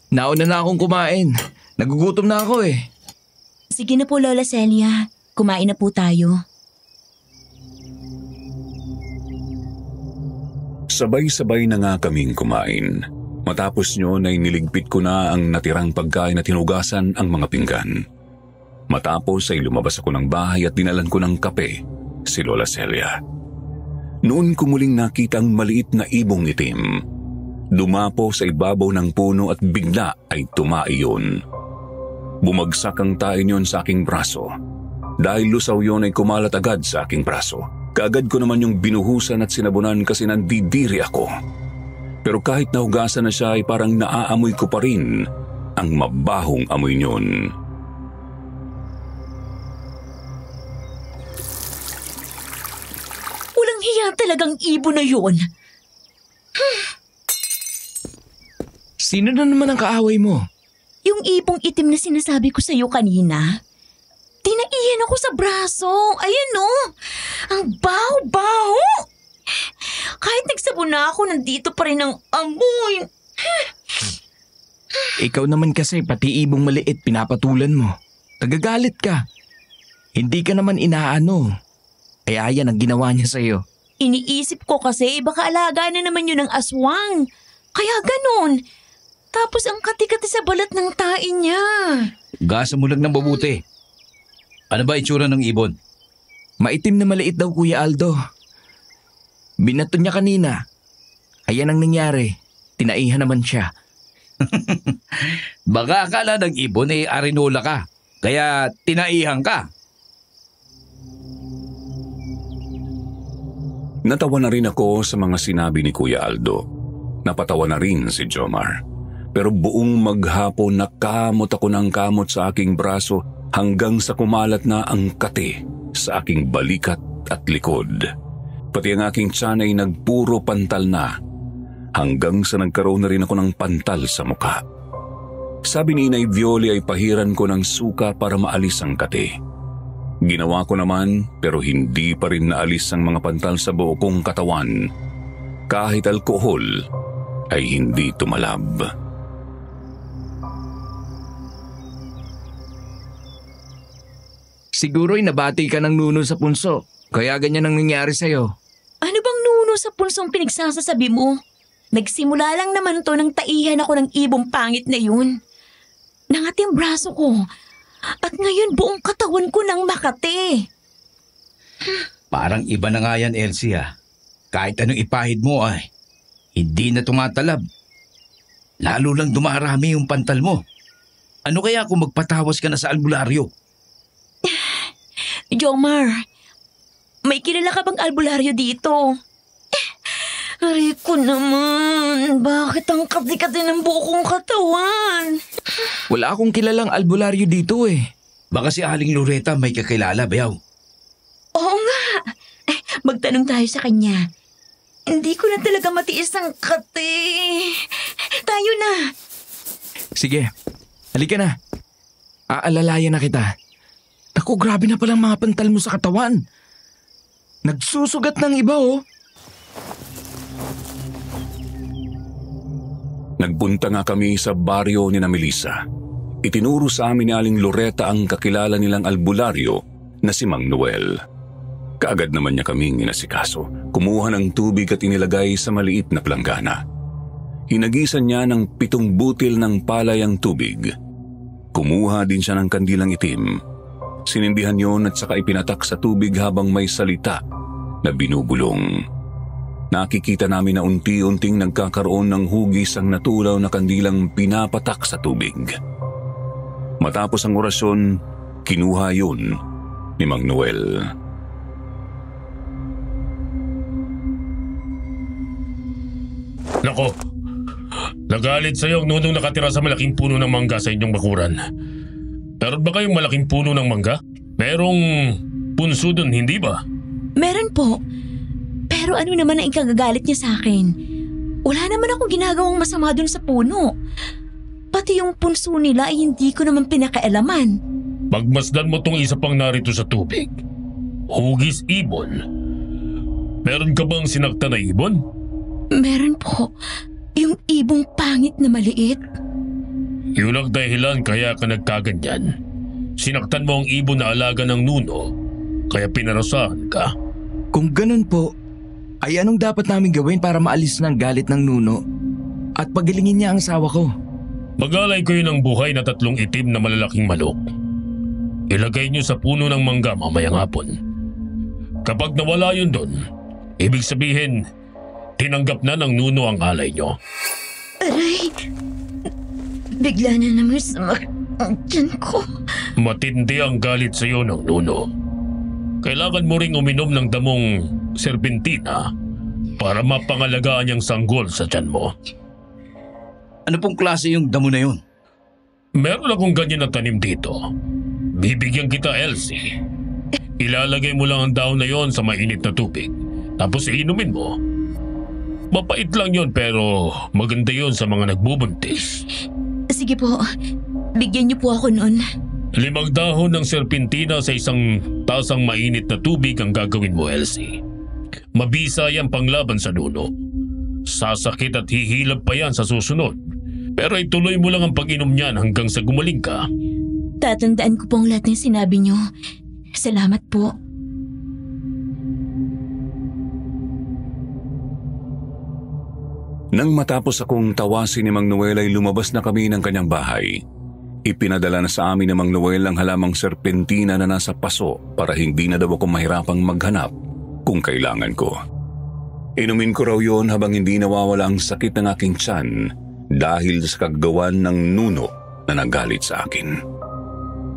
Nauna na akong kumain. Nagugutom na ako eh. Sige na po Lola Celia, kumain na po tayo. Sabay-sabay na nga kaming kumain. Matapos nyon ay niligpit ko na ang natirang pagkain at hinugasan ang mga pinggan. Matapos ay lumabas ako ng bahay at dinalan ko ng kape si Lola Celia. Noon ko muling nakita ang maliit na ibong itim. Dumapo sa ibabaw ng puno at bigla ay tumaiyon. Bumagsak ang tain yon sa aking braso. Dahil lusaw yon ay kumalat agad sa aking braso. Kaagad ko naman yung binuhusan at sinabunan kasi nandidiri ako. Pero kahit nahugasan na siya ay parang naaamoy ko pa rin ang mabahong amoy niyon. Walang hiya talagang ibon na yun. Sino na naman ang kaaway mo? Yung ibong itim na sinasabi ko sa'yo kanina. Tinaiyan ako sa braso. Ayan o. Ang baho-baho. Kahit nagsabon na ako, nandito pa rin ang amoy. Ikaw naman kasi pati ibong maliit pinapatulan mo. Nagagalit ka. Hindi ka naman inaano. Kaya yan ang ginawa niya sa'yo. Iniisip ko kasi baka alaga na naman yun ng aswang. Kaya ganun. Tapos ang kati-kati sa balat ng tain niya. Gasa mo lang ng mabuti. Ano ba itsura ng ibon? Maitim na maliit daw Kuya Aldo. Binato niya kanina. Ayan ang nangyari. Tinaihan naman siya. Baka akala ng ibon ay arinola ka. Kaya tinaihan ka. Natawa na rin ako sa mga sinabi ni Kuya Aldo. Napatawa na rin si Jomar. Pero buong maghapon nakamot ako ng kamot sa aking braso hanggang sa kumalat na ang kate sa aking balikat at likod. Pati ang aking tiyan ay nagpuro pantal na hanggang sa nagkaroon na rin ako ng pantal sa mukha. Sabi ni Inay Violi ay pahiran ko ng suka para maalis ang kate. Ginawa ko naman pero hindi pa rin naalis ang mga pantal sa buo kong katawan. Kahit alkohol ay hindi tumalab. Siguro'y nabati ka ng nuno sa punso. Kaya ganyan ang nangyari sa'yo. Ano bang nuno sa punsong pinagsasasabi mo? Nagsimula lang naman to nang taihan ako ng ibong pangit na yun. Nangati ang braso ko. At ngayon buong katawan ko nang makati. Parang iba na nga yan, Elsie ah. Kahit anong ipahid mo ay hindi na tumatalab. Lalo lang dumarami yung pantal mo. Ano kaya kung magpatawas ka na sa albularyo? Jomar, may kilala ka bang albularyo dito? Aray ko naman, bakit ang kati-kati ng buong katawan? Wala akong kilalang albularyo dito eh. Baka si Aling Loretta may kakilala, bayaw. Oo nga. Magtanong tayo sa kanya. Hindi ko na talaga matiis ang kati. Tayo na. Sige, halika na. Aalalayan na kita. Naku, grabe na palang mga pantal mo sa katawan. Nagsusugat ng iba oh. Nagpunta nga kami sa baryo ni na Melissa. Itinuro sa amin ni Aling Loretta ang kakilala nilang albularyo na si Mang Noel. Kaagad naman niya kaming inasikaso. Kumuha ng tubig at inilagay sa maliit na planggana. Hinagisan niya ng 7 butil ng palay ang tubig. Kumuha din siya ng kandilang itim. Sinindihan yon at saka ipinatak sa tubig habang may salita na binubulong. Nakikita namin na unti-unting nagkakaroon ng hugis ang natulaw na kandilang pinapatak sa tubig. Matapos ang orasyon, kinuha yun ni Mang Noel. Nako, nagalit sa'yo ang nunong nakatira sa malaking puno ng mangga sa inyong bakuran. Meron ba kayong malaking puno ng mangga? Merong punso dun, hindi ba? Meron po. Pero ano naman ang ikagagalit niya sa akin? Wala naman akong ginagawang masama dun sa puno. Pati yung punso nila ay hindi ko naman pinakailaman. Pagmasdan mo tong isa pang narito sa tubig. Hugis ibon. Meron ka bang sinakta na ibon? Meron po. Yung ibong pangit na maliit. Yun ang dahilan kaya ka nagkaganyan. Sinaktan mo ang ibon na alaga ng nuno, kaya pinarasahan ka. Kung ganun po, ay anong dapat namin gawin para maalis ng galit ng nuno at pagalingin niya ang asawa ko? Mag-alay kayo ng buhay na 3 itim na malalaking manok. Ilagay niyo sa puno ng mangga mamayang hapon. Kapag nawala yun doon, ibig sabihin, tinanggap na ng nuno ang alay niyo. Aray, bigla na naman sumakit ang tiyan ko. Matindi ang galit sa iyo ng nuno. Kailangan mo ring uminom ng damong serpentina para mapangalagaan niyang sanggol sa tiyan mo. Ano pong klase yung damo na yun? Meron akong ganyan na tanim dito. Bibigyan kita, Elsie. Ilalagay mo lang ang daon na yon sa mainit na tubig. Tapos iinumin mo. Mapait lang yon pero maganda yon sa mga nagbubuntis. Sige po, bigyan niyo po ako noon. 5 dahon ng serpentina sa isang tasang mainit na tubig ang gagawin mo, Elsie. Mabisa yan panglaban sa nuno. Sasakit at hihilab pa yan sa susunod. Pero ituloy mo lang ang pag-inom niyan hanggang sa gumaling ka. Tatandaan ko po ang lahat ng sinabi niyo. Salamat po. Nang matapos akong tawasin ni Mang Noel ay lumabas na kami ng kanyang bahay. Ipinadala na sa amin ni Mang Noel ang halamang serpentina na nasa paso para hindi na daw ako mahirapang maghanap kung kailangan ko. Inumin ko raw yun habang hindi nawawala ang sakit ng aking tiyan dahil sa kagagawan ng nuno na nagalit sa akin.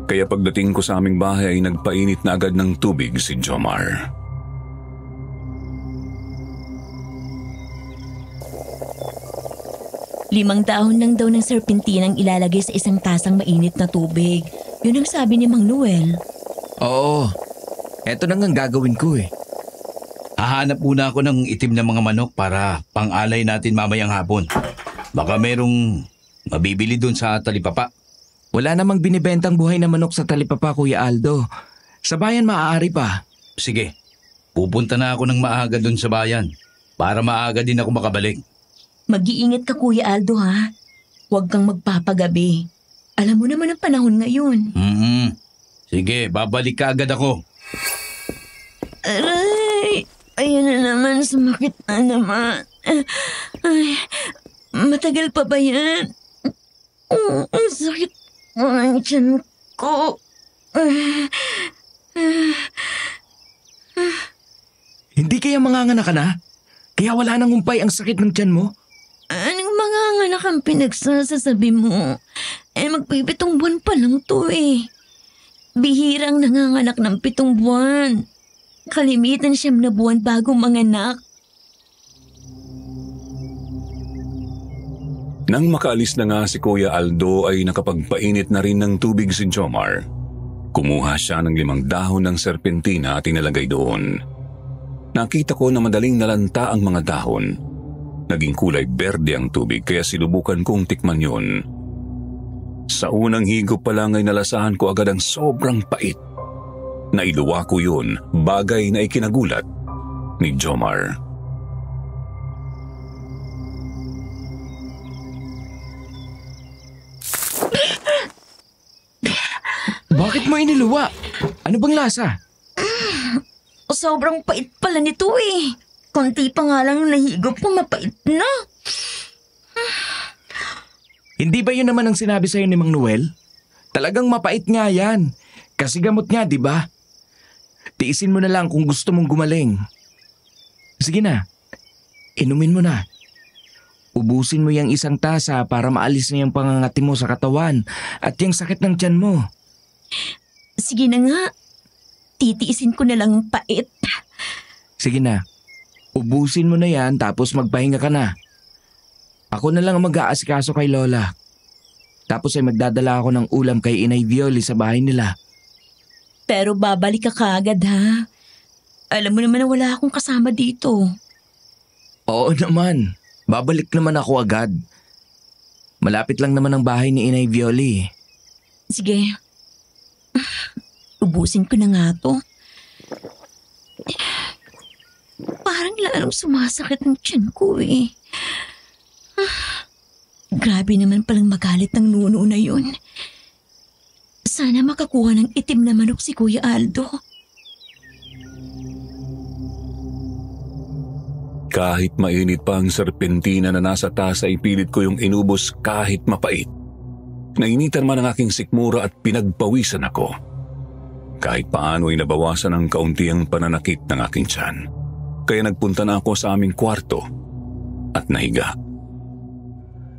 Kaya pagdating ko sa aming bahay ay nagpainit na agad ng tubig si Jomar. Limang dahon lang daw ng serpentinang ilalagay sa isang tasang mainit na tubig. Yun ang sabi ni Mang Noel. Oo, eto na nga gagawin ko eh. Hahanap muna ako ng itim na mga manok para pang-alay natin mamayang hapon. Baka merong mabibili dun sa talipapa. Wala namang binibentang buhay na manok sa talipapa, Kuya Aldo. Sa bayan maaari pa. Sige, pupunta na ako ng maaga dun sa bayan para maaga din ako makabalik. Mag-iingat ka, Kuya Aldo, ha? Huwag kang magpapagabi. Alam mo naman ang panahon ngayon. Sige, babalik ka agad ako. Aray! Ayan na naman, sumakit na naman. Ay, matagal pa ba yan? Ang sakit ng tiyan ko. Hindi kaya manganganak ka na? Kaya wala nang humpay ang sakit ng tiyan mo? Anong mga anak ang pinagsasasabi mo? Magpipitong buwan pa lang to eh. Bihirang nanganganak ng 7 buwan. Kalimitan 9 na buwan bago manganak. Nang makaalis na nga si Kuya Aldo ay nakapagpainit na rin ng tubig si Jomar. Kumuha siya ng 5 dahon ng serpentina at inilagay doon. Nakita ko na madaling nalanta ang mga dahon. Naging kulay berde ang tubig kaya sinubukan kong tikman yun. Sa unang higop pa lang ay nalasahan ko agad ang sobrang pait. Nailuwa ko yun, bagay na ikinagulat ni Jomar. Bakit mo iniluwa? Ano bang lasa? Sobrang pait pala nito eh. Konti pa nga lang nahigop ko, mapait na. Hindi ba yun naman ang sinabi sa'yo ni Mang Noel? Talagang mapait nga yan. Kasi gamot nga, di ba? Tiisin mo na lang kung gusto mong gumaling. Sige na, inumin mo na. Ubusin mo yung 1 tasa para maalis na yung pangangati mo sa katawan at yung sakit ng tiyan mo. Sige na nga. Titiisin ko na lang ang pait. Sige na, ubusin mo na yan tapos magpahinga ka na. Ako na lang ang mag-aasikaso kay Lola. Tapos ay magdadala ako ng ulam kay Inay Violi sa bahay nila. Pero babalik ka kaagad ha. Alam mo naman na wala akong kasama dito. Oo naman, babalik naman ako agad. Malapit lang naman ang bahay ni Inay Violi. Sige. Ubusin ko na nga to. Parang lalong sumasakit ng tiyan ko eh. Grabe naman palang magalit ng nuno na yun. Sana makakuha ng itim na manok si Kuya Aldo. Kahit mainit pa ang serpentina na nasa tasa ay pilit ko yung inubos kahit mapait. Nainitan man ang aking sikmura at pinagpawisan ako. Kahit paano ay nabawasan ang kaunti ang pananakit ng aking tiyan. Kaya nagpunta na ako sa aming kwarto at nahiga.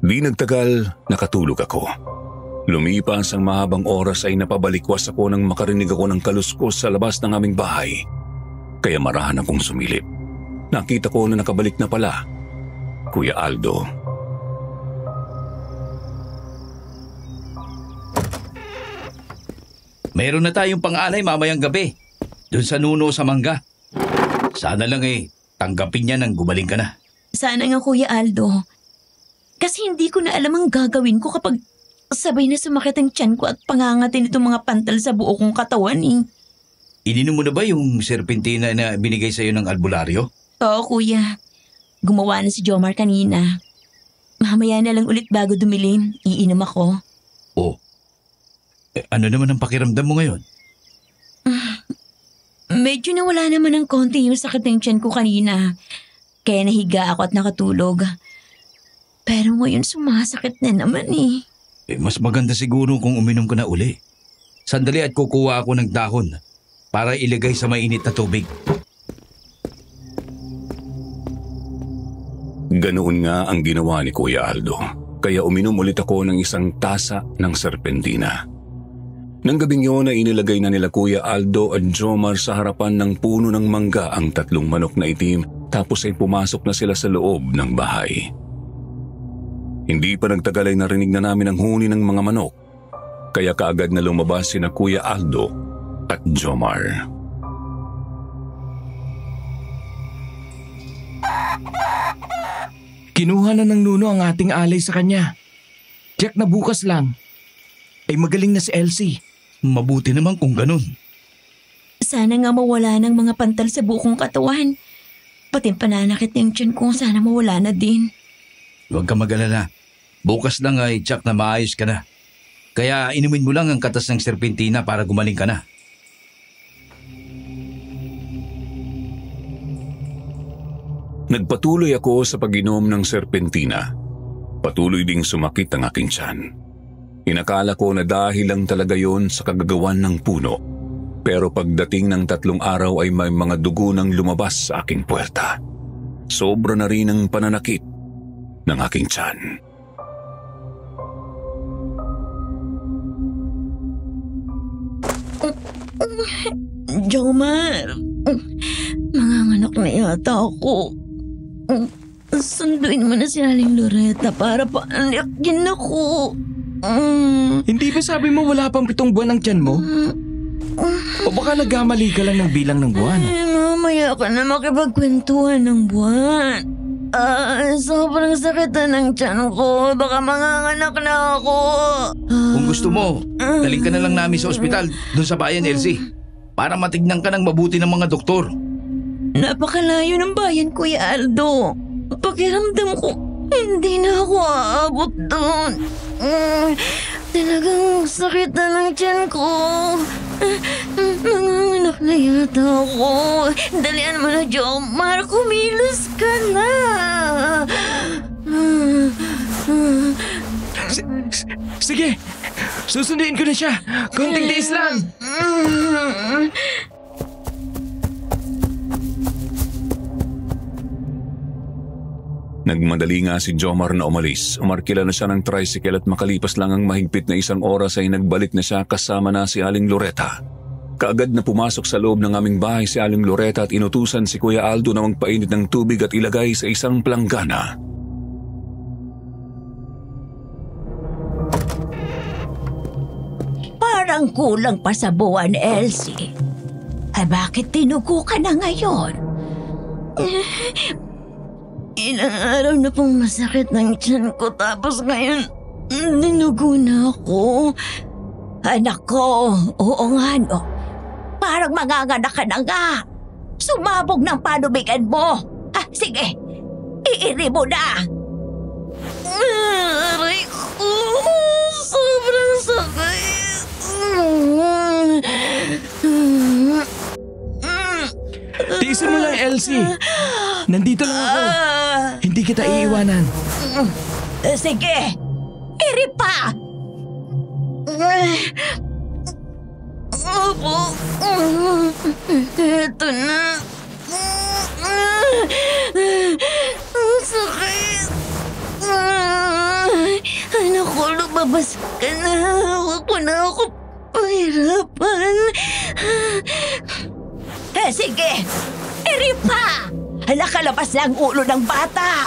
Di nagtagal, nakatulog ako. Lumipas ang mahabang oras ay napabalikwas ako nang makarinig ako ng kaluskos sa labas ng aming bahay. Kaya marahan akong sumilip. Nakita ko na nakabalik na pala, Kuya Aldo. Meron na tayong pang-alay mamayang gabi. Doon sa nuno sa mangga. Sana lang tanggapin niya nang gumaling ka na. Sana nga Kuya Aldo. Kasi hindi ko na alam ang gagawin ko kapag sabay na sumakit ang tiyan ko at pangangatin itong mga pantal sa buo kong katawan eh. Ininom mo na ba yung serpentina na binigay sa'yo ng albularyo? Oo, Kuya. Gumawa na si Jomar kanina. Mamaya na lang ulit bago dumilin. Iinom ako. Oh. Ano naman ang pakiramdam mo ngayon? Medyo nawala naman ng konti yung sakit ng tiyan ko kanina. Kaya nahiga ako at nakatulog. Pero ngayon sumasakit na naman eh. Mas maganda siguro kung uminom ka na uli. Sandali at kukuha ako ng dahon para ilagay sa mainit na tubig. Ganoon nga ang ginawa ni Kuya Aldo. Kaya uminom ulit ako ng 1 tasa ng serpentina. Nang gabing yun ay inilagay na nila Kuya Aldo at Jomar sa harapan ng puno ng mangga ang 3 manok na itim tapos ay pumasok na sila sa loob ng bahay. Hindi pa nagtagal ay narinig na namin ang huni ng mga manok kaya kaagad na lumabas sina Kuya Aldo at Jomar. Kinuha na ng nuno ang ating alay sa kanya. Tiyak na bukas lang. Ay magaling na si Elsie. Mabuti naman kung ganun. Sana nga mawala ng mga pantal sa buo kong katawan. Pati pananakit ng tiyan ko sana mawala na din. Huwag ka mag-alala. Bukas lang ay tsak na maayos ka na. Kaya inumin mo lang ang katas ng serpentina para gumaling ka na. Nagpatuloy ako sa pag-inom ng serpentina. Patuloy ding sumakit ang aking tiyan. Inakala ko na dahil lang talaga yon sa kagagawan ng puno. Pero pagdating ng 3 araw ay may mga dugo nang lumabas sa aking puwerta. Sobra na rin ang pananakit ng aking tiyan. Jomar, nanganganak na yata ako. Sunduin mo na si Aling Loretta para paalikin ako. Hindi ba sabi mo wala pang 7 buwan ang tiyan mo? O baka nagkamali ka lang ng bilang ng buwan? Mamaya ka na makipagkwentuhan ng buwan. Sobrang sakit na ng tiyan ko. Baka manganganak na ako. Kung gusto mo, daling ka na lang namin sa ospital doon sa bayan, Elsie. Para matignan ka ng mabuti ng mga doktor. Napakalayo ng bayan, Kuya Aldo. Pakiramdam ko, hindi na ako aabot doon. Talagang sakit na ng tiyan ko. Nanganganak na yata ako. Dalian mo na, Jomar. Kumilos ka na. Sige, susunduin ko na siya. Konting tiis lang. Nagmadali nga si Jomar na umalis. Umarkila na siya ng tricycle at makalipas lang ang mahigpit na 1 oras ay nagbalik na siya kasama na si Aling Loretta. Kaagad na pumasok sa loob ng aming bahay si Aling Loretta at inutusan si Kuya Aldo na magpainit ng tubig at ilagay sa isang planggana. Parang kulang pa sa buwan, Elsie. Ay bakit tinugo ka na ngayon? Ilang araw na pong masakit ng tiyan ko tapos ngayon, dinugo na ako. Anak ko, oo nga no. Parang manganganak ka na nga. Sumabog ng panubigan mo. Sige, iiri mo na. Aray ko, sobrang sakit. Tiisin mo lang, Elsie. Nandito lang ako. Hindi kita iiwanan. Sige, iri pa. Opo, eto na. Ang sakit. Anak ko, lumabas ka na. Huwag mo na ako pahirapan. Sige, iri pa. Nakalabas na ang ulo ng bata.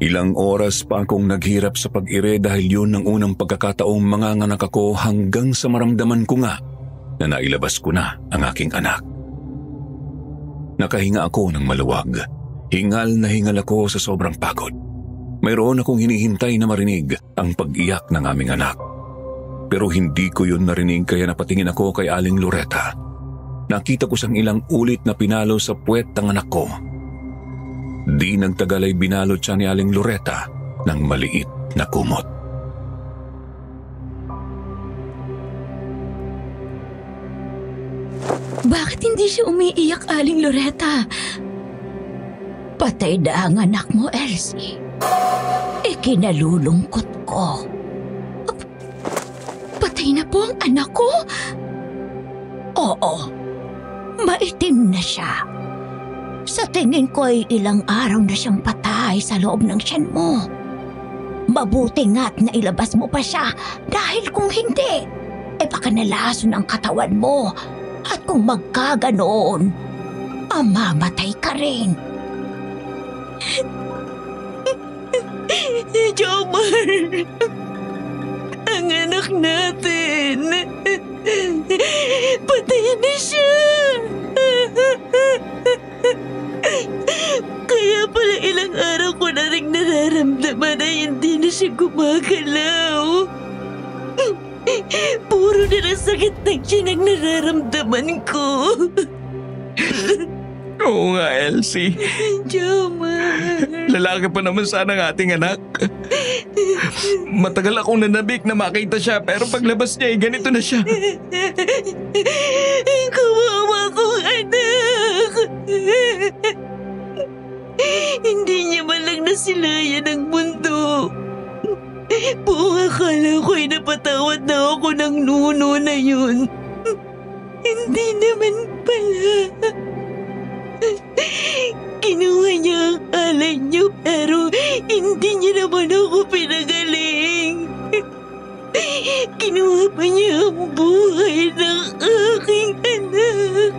Ilang oras pa akong naghirap sa pag-ire dahil yun ang unang pagkakataong manganganak ako hanggang sa maramdaman ko nga na nailabas ko na ang aking anak. Nakahinga ako ng maluwag. Hingal na hingal ako sa sobrang pagod. Mayroon akong hinihintay na marinig ang pag-iyak ng aming anak. Pero hindi ko yun narinig kaya napatingin ako kay Aling Loretta. Nakita ko siyang ilang ulit na pinalo sa puwet ng anak ko. Di nagtagal ay binalot siya ni Aling Loretta ng maliit na kumot. Bakit hindi siya umiiyak, Aling Loretta? Patay na ang anak mo, Elsie. Ikinalulungkot ko. Patay na po ang anak ko? Oo, maitim na siya. Sa tingin ko ay ilang araw na siyang patay sa loob ng tiyan mo. Mabuti nga't nailabas mo pa siya dahil kung hindi, baka nalason ang katawan mo. At kung magkaganoon, mamatay ka rin. Jomar, ang anak natin, patay na siya. Kaya pala ilang araw ko na rin nararamdaman na hindi na siya gumagalaw. Puro na lang sakit ng tiyan ang nararamdaman ko. Oo nga, Elsie. Jomar. Lalaki pa naman sana ang ating anak. Matagal akong nanabik na makita siya pero paglabas niya ganito na siya. Kawawa kong anak. Hindi niya man lang nasilayan ang mundo. Buong akala ko'y napatawad na ako ng nuno na yun. Hindi naman pala. Kinuha niya ang alay niyo pero hindi niya naman ako pinagaling. Kinuha pa niya ang buhay ng aking anak.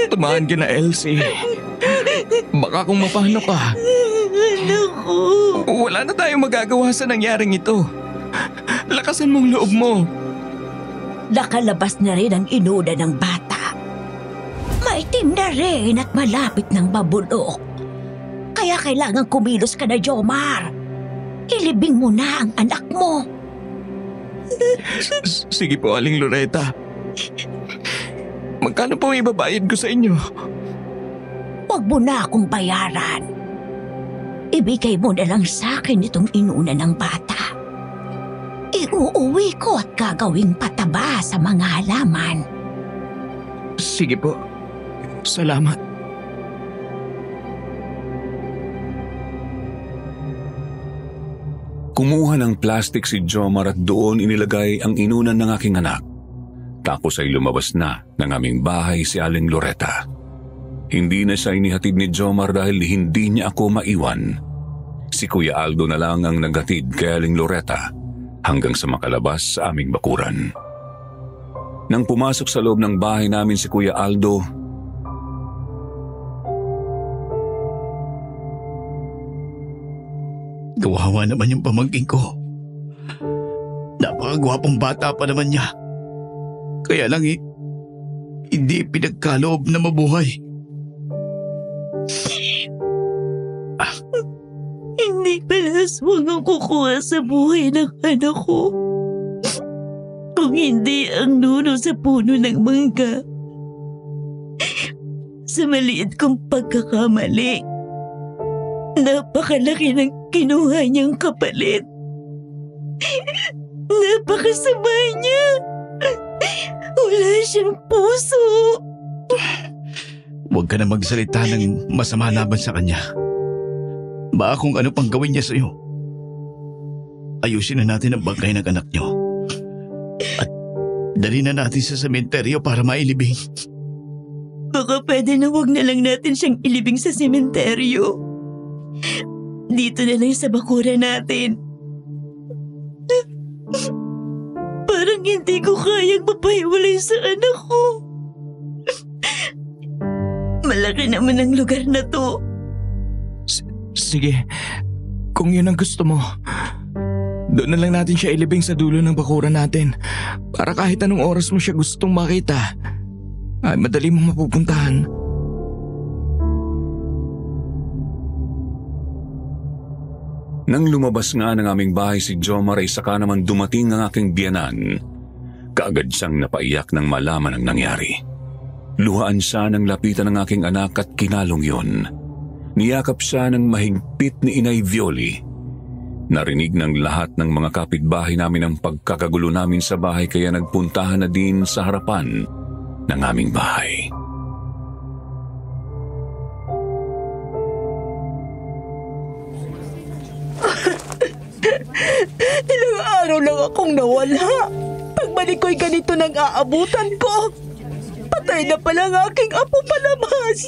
Tumahan ka na, Elsie. Baka kung mapano ka. Anak ko. Wala na tayong magagawa sa nangyaring ito. Lakasan mong loob mo. Nakalabas na rin ang inuna ng bata. Maitim na rin at malapit ng mabulok. Kaya kailangan kumilos ka na, Jomar. Ilibing mo na ang anak mo. Sige po, Aling Loretta. Magkano po ibabayad ko sa inyo? Huwag mo na akong bayaran. Ibigay mo na lang sa akin itong inuna ng bata. Iuuwi ko at gagawing pataba sa mga halaman. Sige po. Salamat. Kumuha ng plastic si Jomar at doon inilagay ang inunan ng aking anak. Tapos ay lumabas na ng aming bahay si Aling Loretta. Hindi na siya inihatid ni Jomar dahil hindi niya ako maiwan. Si Kuya Aldo na lang ang naghatid kay Aling Loretta hanggang sa makalabas sa aming bakuran. Nang pumasok sa loob ng bahay namin si Kuya Aldo, Kawawa naman yung pamangkin ko. Napakagwapong bata pa naman niya. Kaya lang hindi pinagkaloob na mabuhay. Hindi pala aswang ang kukuha sa buhay ng anak ko. Kung hindi ang nuno sa puno ng mangga. Sa maliit kong pagkakamali, napakalaki ng kinuha niyang kapalit. Napakasama niya. Wala siyang puso. Huwag ka na magsalita ng masama laban sa kanya. Baka kung ano pang gawin niya sa'yo. Ayusin na natin ang bangkay ng anak niyo. At dali na natin sa sementeryo para mailibing. Baka pwede na wag na lang natin siyang ilibing sa sementeryo. Dito na lang sa bakura natin. Parang hindi ko kayang mapahiwalay sa anak ko. Malaki naman ang lugar na to. Sige, kung yun ang gusto mo, doon na lang natin siya ilibing sa dulo ng bakuran natin para kahit anong oras mo siya gustong makita, ay madali mong mapupuntahan. nang lumabas nga ng aming bahay si Jomar ay saka naman dumating ang aking biyanan. Kaagad siyang napaiyak nang malaman ang nangyari. Luhaan siya nang lapitan ng aking anak at kinalong yun. Niyakap siya ng mahigpit ni Inay Violi. Narinig ng lahat ng mga kapitbahay namin ang pagkakagulo namin sa bahay kaya nagpuntahan na din sa harapan ng aming bahay. Ilang araw lang akong nawala. Pagbalik ko'y ganito nang aabutan ko. Patay na pala ang aking apo palabas.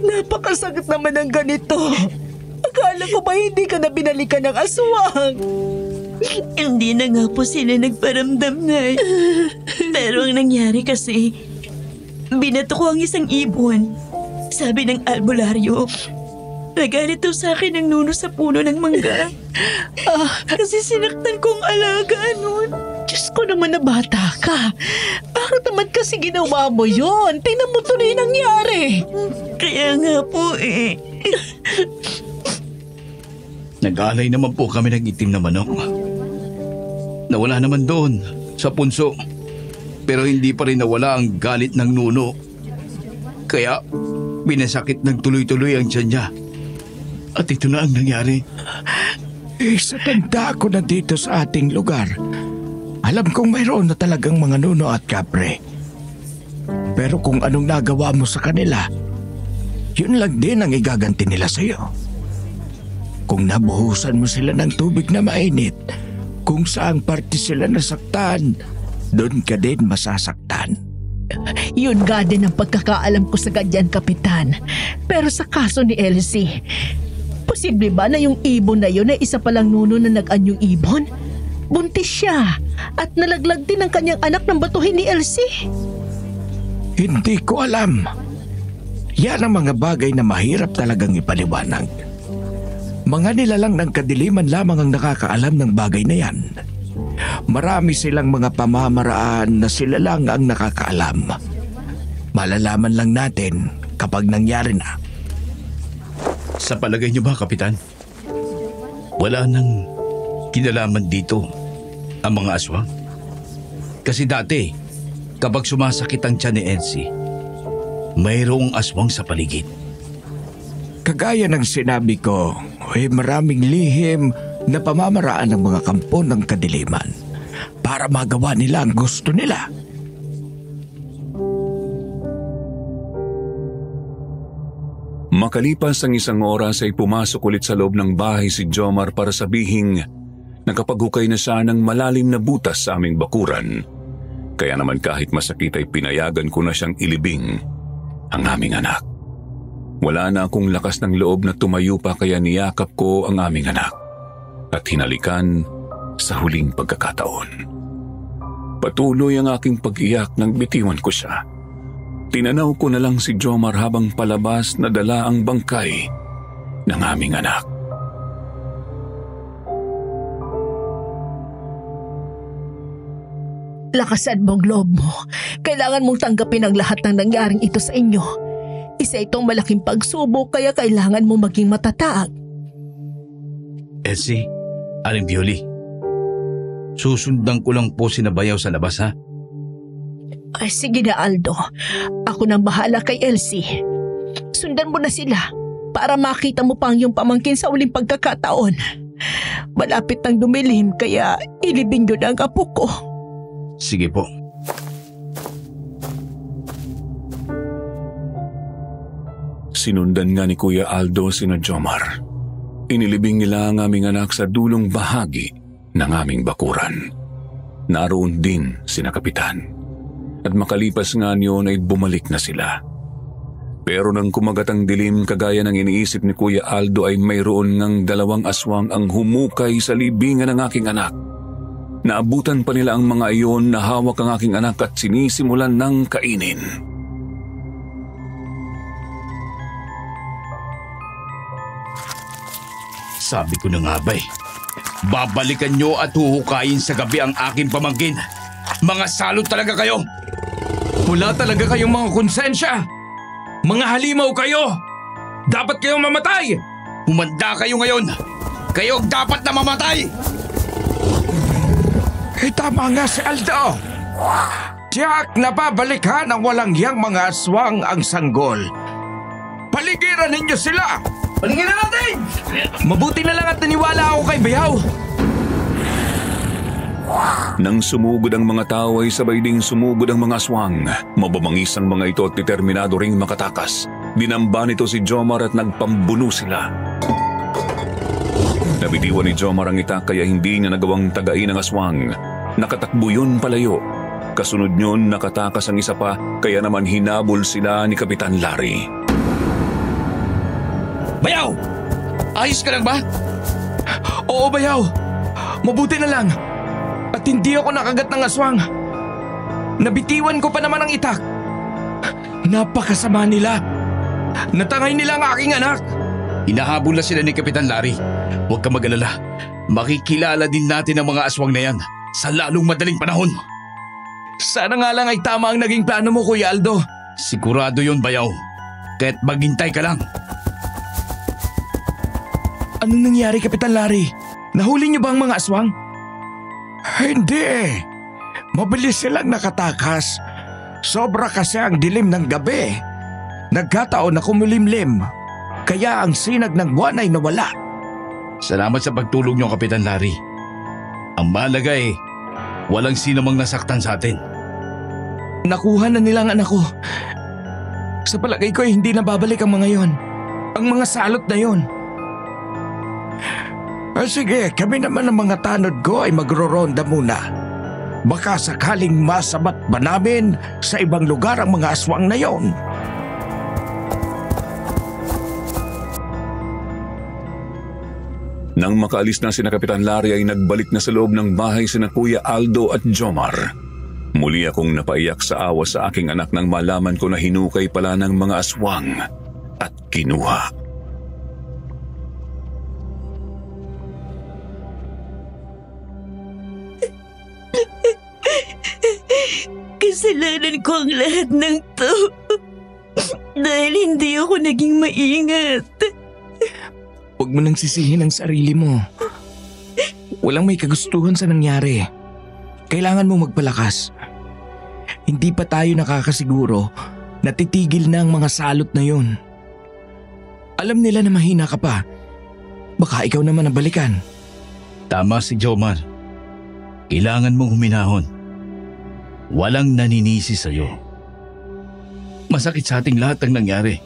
Napakasakit naman ng ganito. Akala ko ba hindi ka na binalikan ng aswang? Hindi na nga po sila nagparamdam na. Pero ang nangyari kasi, binato ko ang isang ibon. Sabi ng albularyo, nagalit daw sa akin ang nuno sa puno ng mangga. Kasi sinaktan kong alaga nun. Diyos ko naman na bata ka. Bakit naman kasi ginawa mo yon? Tingnan mo tuloy nangyari. Kaya nga po eh. Nag-alay naman po kami ng itim na manok. Nawala naman doon sa punso. Pero hindi pa rin nawala ang galit ng nuno. Kaya binasakit ng tuloy-tuloy ang tiyan niya. At ito na ang nangyari. Sa tanda ko na dito sa ating lugar, alam kong mayroon na talagang mga nuno at kapre. Pero kung anong nagawa mo sa kanila, yun lang din ang igaganti nila sa'yo. Kung nabuhusan mo sila ng tubig na mainit, kung saang parte sila nasaktan, doon ka din masasaktan. Yun nga din ang pagkakaalam ko sa ganyan, Kapitan. Pero sa kaso ni Elsie, posible ba na yung ibon na yun ay isa palang nuno na nag-anyong ibon? Buntis siya at nalaglag din ang kanyang anak ng batuhin ni Elsie. Hindi ko alam. Yan ang mga bagay na mahirap talagang ipaliwanag. Mga nilalang ng kadiliman lamang ang nakakaalam ng bagay na yan. Marami silang mga pamamaraan na sila lang ang nakakaalam. Malalaman lang natin kapag nangyari na. Sa palagay niyo ba, Kapitan? Wala nang kinalaman dito ang mga aswang? Kasi dati, kapag sumasakit ang tiyan ni Elsie, mayroong aswang sa paligid. Kagaya ng sinabi ko, maraming lihim na pamamaraan ng mga kampo ng kadiliman para magawa nila ang gusto nila. Makalipas ang isang oras ay pumasok ulit sa loob ng bahay si Jomar para sabihing nakapaghukay na siya ng malalim na butas sa aming bakuran. Kaya naman kahit masakit ay pinayagan ko na siyang ilibing ang aming anak. Wala na akong lakas ng loob na tumayo pa kaya niyakap ko ang aming anak at hinalikan sa huling pagkakataon. Patuloy ang aking pag-iyak nang bitiwan ko siya. Tinanaw ko na lang si Jomar habang palabas na dala ang bangkay ng aming anak. Lakasan mo ang loob mo. Kailangan mong tanggapin ang lahat ng nangyaring ito sa inyo. Isa itong malaking pagsubok kaya kailangan mo maging matatag. Elsie, Aling Violi, susundan ko lang po sina Bayaw sa labas, ha? Ay, sige na, Aldo. Ako nang bahala kay Elsie. Sundan mo na sila para makita mo pa ang iyong pamangkin sa uling pagkakataon. Malapit nang dumilim kaya ilibing yun ang apo ko. Sige po. Sinundan nga ni Kuya Aldo sina Jomar. Inilibing nila ang aming anak sa dulong bahagi ng aming bakuran. Naroon din sina Kapitan. At makalipas nga niyon ay bumalik na sila. Pero nang kumagat ang dilim kagaya ng iniisip ni Kuya Aldo ay mayroon ngang 2 aswang ang humukay sa libingan ng aking anak. Naabutan pa nila ang mga iyon na hawak ang aking anak at sinisimulan ng kainin. Sabi ko na nga ba babalikan nyo at huhukayin sa gabi ang aking pamangkin. Mga salot talaga kayo! Wala talaga kayong mga konsensya! Mga halimaw kayo! Dapat kayong mamatay! Humanda kayo ngayon! Kayo dapat na mamatay! Tama nga si Aldo! Tiyak na babalikan ng walang hiyang mga aswang ang sanggol. Paligiran ninyo sila! Paligiran natin! Mabuti na lang at naniwala ako kay Bayaw. Nang sumugod ang mga tao ay sabay ding sumugod ang mga aswang. Mababangis ang mga ito at determinado ring makatakas. Dinamba nito si Jomar at nagpambuno sila. Nabitiwan ni Jomar ang itak kaya hindi niya nagawang tagain ang aswang. Nakatakbo yun palayo. Kasunod yun nakatakas ang isa pa kaya naman hinabol sila ni Kapitan Larry. Bayaw! Ayos ka lang ba? Oo, Bayaw. Mabuti na lang. At hindi ako nakagat ng aswang. Nabitiwan ko pa naman ang itak. Napakasama nila. Natangay nila ang aking anak. Hinahabol na sila ni Kapitan Larry. Huwag ka mag-alala. Makikilala din natin ang mga aswang na yan sa lalong madaling panahon. Sana nga lang ay tama ang naging plano mo, Kuya Aldo. Sigurado yun, Bayaw. Kaya't maghintay ka lang. Anong nangyari, Kapitan Larry? Nahuli niyo ba ang mga aswang? Hindi. Mabilis silang nakatakas. Sobra kasi ang dilim ng gabi. Nagkataon na kumulimlim. Kaya ang sinag ng buwan ay nawala. Salamat sa pagtulong niyo, Kapitan Larry. Ang mahalaga walang sino mang nasaktan sa atin. Nakuha na nilang anak ko. Sa palagay ko hindi na babalik ang mga yon. Ang mga salot na yon. Sige, kami naman ng mga tanod ko ay magro-ronda muna. Baka sakaling masabat ba namin sa ibang lugar ang mga aswang na yon. Nang makaalis na sina Kapitan Larry ay nagbalik na sa loob ng bahay sina Kuya Aldo at Jomar. Muli akong napaiyak sa awa sa aking anak nang malaman ko na hinukay pala ng mga aswang at kinuha. Kasalanan ko ang lahat ng to. Dahil hindi ako naging maingat. Huwag mo nang sisihin ang sarili mo. Walang may kagustuhan sa nangyari. Kailangan mo magpalakas. Hindi pa tayo nakakasiguro na titigil na ang mga salot na yun. Alam nila na mahina ka pa. Baka ikaw naman ang balikan. Tama si Jomar. Kailangan mong huminahon. Walang naninisi sa'yo. Masakit sa ating lahat ang nangyari.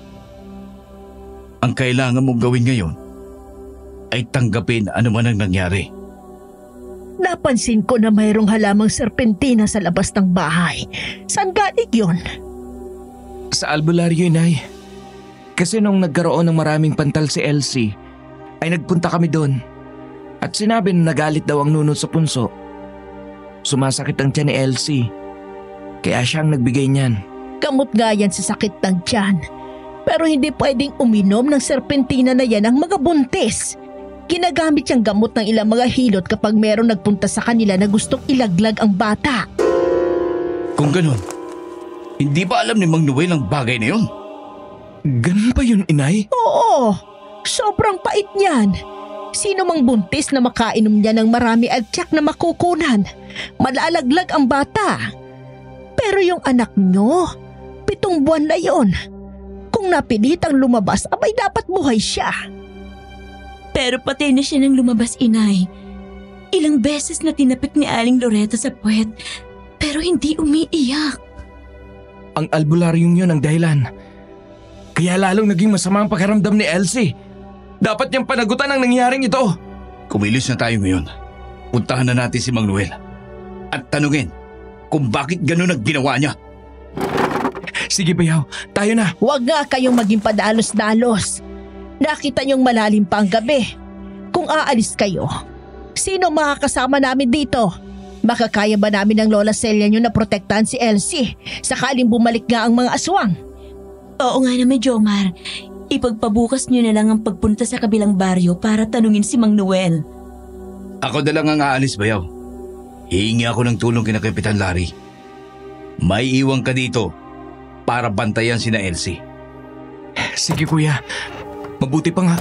Ang kailangan mong gawin ngayon ay tanggapin ano man ang nangyari. Napansin ko na mayroong halamang serpentina sa labas ng bahay. Saan galing yun? Sa albularyo, Inay. Kasi nung nagkaroon ng maraming pantal si Elsie, ay nagpunta kami doon. At sinabi na nagalit daw ang nunod sa punso. Sumasakit ang tiyan ni Elsie. Kaya siyang nagbigay niyan. Gamot nga yan sa sakit ng tiyan. Pero hindi pwedeng uminom ng serpentina na yan ang mga buntis. Ginagamit siyang gamot ng ilang mga hilot kapag merong nagpunta sa kanila na gustong ilaglag ang bata. Kung ganun, hindi ba alam ni Mang Noel ang bagay na yun? Ganun ba yun, Inay? Oo, sobrang pait niyan. Sino mang buntis na makainom niya ng marami at tiyak na makukunan, malalaglag ang bata. Pero yung anak nyo, 7 buwan na yon. Kung napilitang lumabas, abay dapat buhay siya. Pero patay na siya nang lumabas, Inay. Ilang beses na tinapik ni Aling Loretta sa puwet, pero hindi umiiyak. Ang albularyong yun ang dahilan. Kaya lalong naging masama ang pakiramdam ni Elsie. Dapat niyang panagutan ang nangyaring ito. Kumilos na tayo ngayon. Puntahan na natin si Mang Noel. At tanungin kung bakit ganun ang ginawa niya. Sige, Bayaw. Tayo na. Huwag nga kayong maging padalos-dalos. Nakita niyong malalim pa ang gabi. Kung aalis kayo, sino makakasama namin dito? Makakaya ba namin ng Lola Celia niyo na protektahan si Elsie sakaling bumalik nga ang mga aswang? Oo nga naman, Jomar. Ipagpabukas niyo na lang ang pagpunta sa kabilang baryo para tanungin si Mang Noel. Ako na lang ang aalis, Bayaw. Hihingi ako ng tulong kina Kapitan Larry. May iwan ka dito para bantayan sina Elsie. Sige, Kuya. Mabuti pa nga.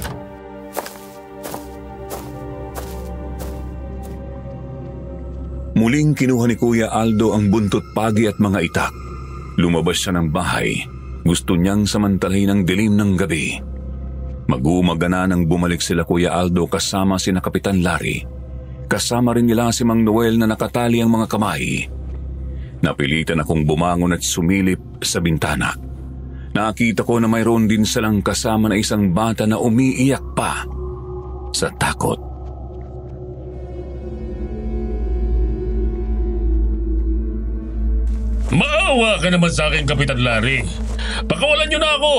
Muling kinuha ni Kuya Aldo ang buntot pagi at mga itak. Lumabas siya ng bahay. Gusto niyang samantalahin ang dilim ng gabi. Mag-uumaga na nang bumalik sila Kuya Aldo kasama sina Kapitan Larry. Kasama rin nila si Mang Noel na nakatali ang mga kamay. Napilitan akong bumangon at sumilip sa bintana. Nakita ko na mayroon din silang kasama na isang bata na umiiyak pa sa takot. Maawa ka naman sa akin, Kapitan Larry. Pakawalan niyo na ako.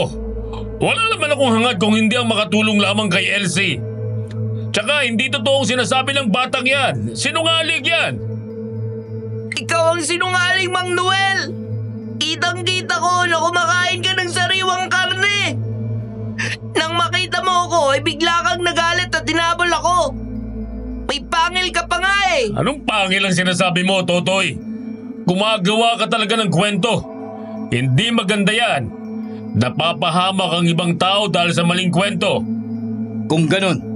Wala naman akong hangad kung hindi ang makatulong lamang kay Elsie. Tsaka hindi totoong sinasabi ng batang yan. Sinungaling yan. Ikaw ang sinungaling, Mang Noel! Kitang-kita ko na kumakain ka ng sariwang karne! Nang makita mo ako, ay bigla kang nagalit at tinabol ako. May pangil ka pa nga eh! Anong pangil ang sinasabi mo, Totoy? Gumagawa ka talaga ng kwento. Hindi maganda yan. Napapahamak ang ibang tao dahil sa maling kwento. Kung ganun,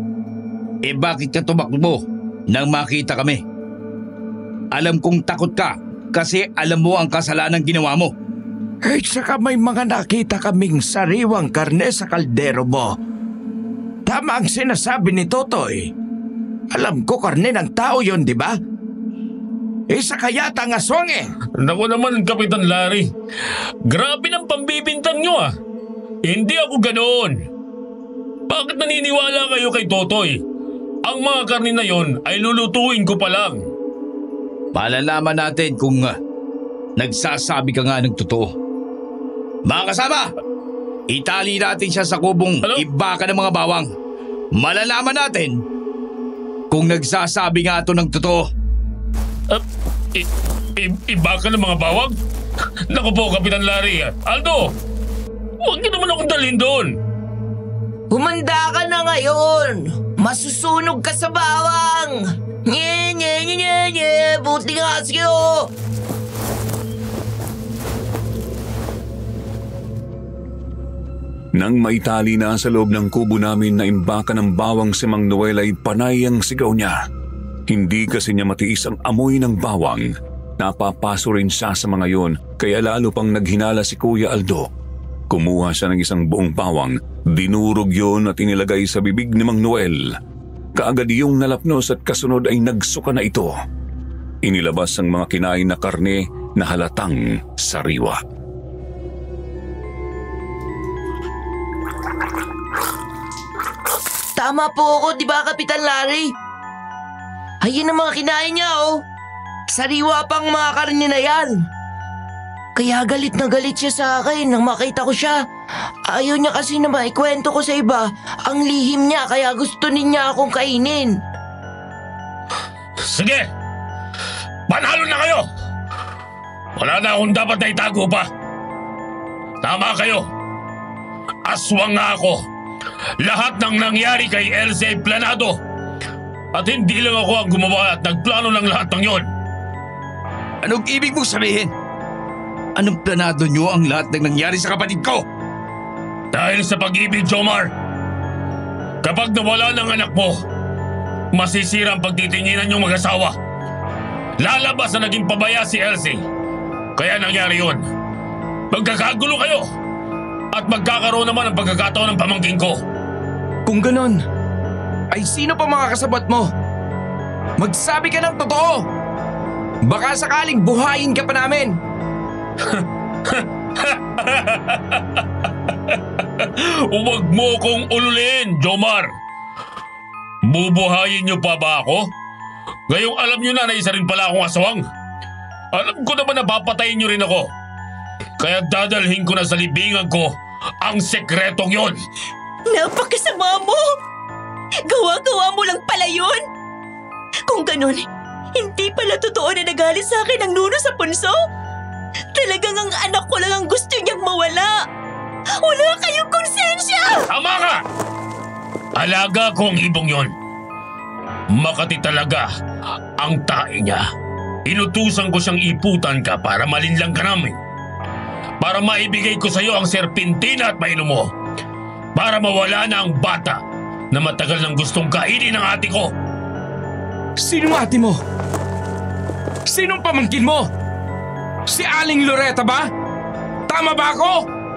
bakit ka tumakbo nang makita kami? Alam kong takot ka Kasi alam mo ang kasalanan ginawa mo. Eh, saka may mga nakita kaming sariwang karne sa kaldero mo. Tama ang sinasabi ni Totoy. Alam ko karne ng tao yon, di ba? Isa kaya ang aswang eh. Naku naman, Kapitan Larry. Grabe ng pambibintang nyo ah. Hindi ako ganoon. Bakit naniniwala kayo kay Totoy? Ang mga karne na yon ay lulutuin ko pa lang. Malalaman natin kung nagsasabi ka nga ng totoo. Mga kasama, itali natin siya sa kubong iba ka ng mga bawang. Malalaman natin kung nagsasabi nga ito ng totoo. Iba ka ng mga bawang? Naku po, Kapitan Larry. Aldo, huwag niyo naman akong dalhin doon. Humanda ka na ngayon. Masusunog ka sa bawang. Nye, nye, nye, nye, nye. Buti nga siyo. Nang maitali na sa loob ng kubo namin na imbaka ng bawang si Mang Noel ay panay ang sigaw niya. Hindi kasi niya matiis ang amoy ng bawang. Napapaso rin siya sa mga yon, kaya lalo pang naghinala si Kuya Aldo. Kumuha siya ng isang buong bawang, dinurog yon at inilagay sa bibig ni Mang Noel. Kaagad yung nalapnos at kasunod ay nagsuka na ito. Inilabas ang mga kinain na karne na halatang sariwa. Tama po ako, di ba, Kapitan Larry? Ayun ang mga kinain niya, oh. Sariwa pang mga karne na yan. Kaya galit na galit siya sa akin nang makita ko siya. Ayaw niya kasi na maikwento ko sa iba ang lihim niya, kaya gusto niya akong kainin. Sige! Panalo na kayo! Wala na akong dapat na itago pa. Tama kayo. Aswang nga ako. Lahat ng nangyari kay Elsie ay planado. At hindi lang ako ang gumawa at nagplano ng lahat ng yon. Anong ibig mong sabihin? Anong planado nyo ang lahat ng nangyari sa kapatid ko? Dahil sa pag-ibig, Jomar. Kapag nawala ng anak mo, masisira ang pagtitinginan yung mag-asawa. Lalabas na naging pabaya si Elsie. Kaya nangyari yun. Magkakagulo kayo. At magkakaroon naman ang pagkakataon ng pamangkin ko. Kung ganon, ay sino pa mga kasabot mo? Magsabi ka ng totoo. Baka sakaling buhayin ka pa namin. Huwag mo kong ululiin, Jomar. Bubuhayin niyo pa ba ako? Ngayong alam niyo na isa rin pala akong aswang. Alam ko naman na papatayin niyo rin ako. Kaya dadalhin ko na sa libingan ko ang sekretong yon. Napakasama mo! Gawa-gawa mo lang pala yun! Kung ganun, hindi pala totoo na nagalit sa akin ang nuno sa punso? Talagang ang anak ko lang ang gusto niyang mawala. Wala kayong konsensya! Tama ka! Alaga ko ang ibong yon. Makati talaga ang tae niya. Inutusan ko siyang iputan ka para malinlang ka namin. Para maibigay ko sa iyo ang serpentina at mainom mo. Para mawala na ang bata na matagal nang gustong kainin ng ate ko. Sinong ate mo? Sinong pamangkin mo? Si Aling Loretta ba? Tama ba ako?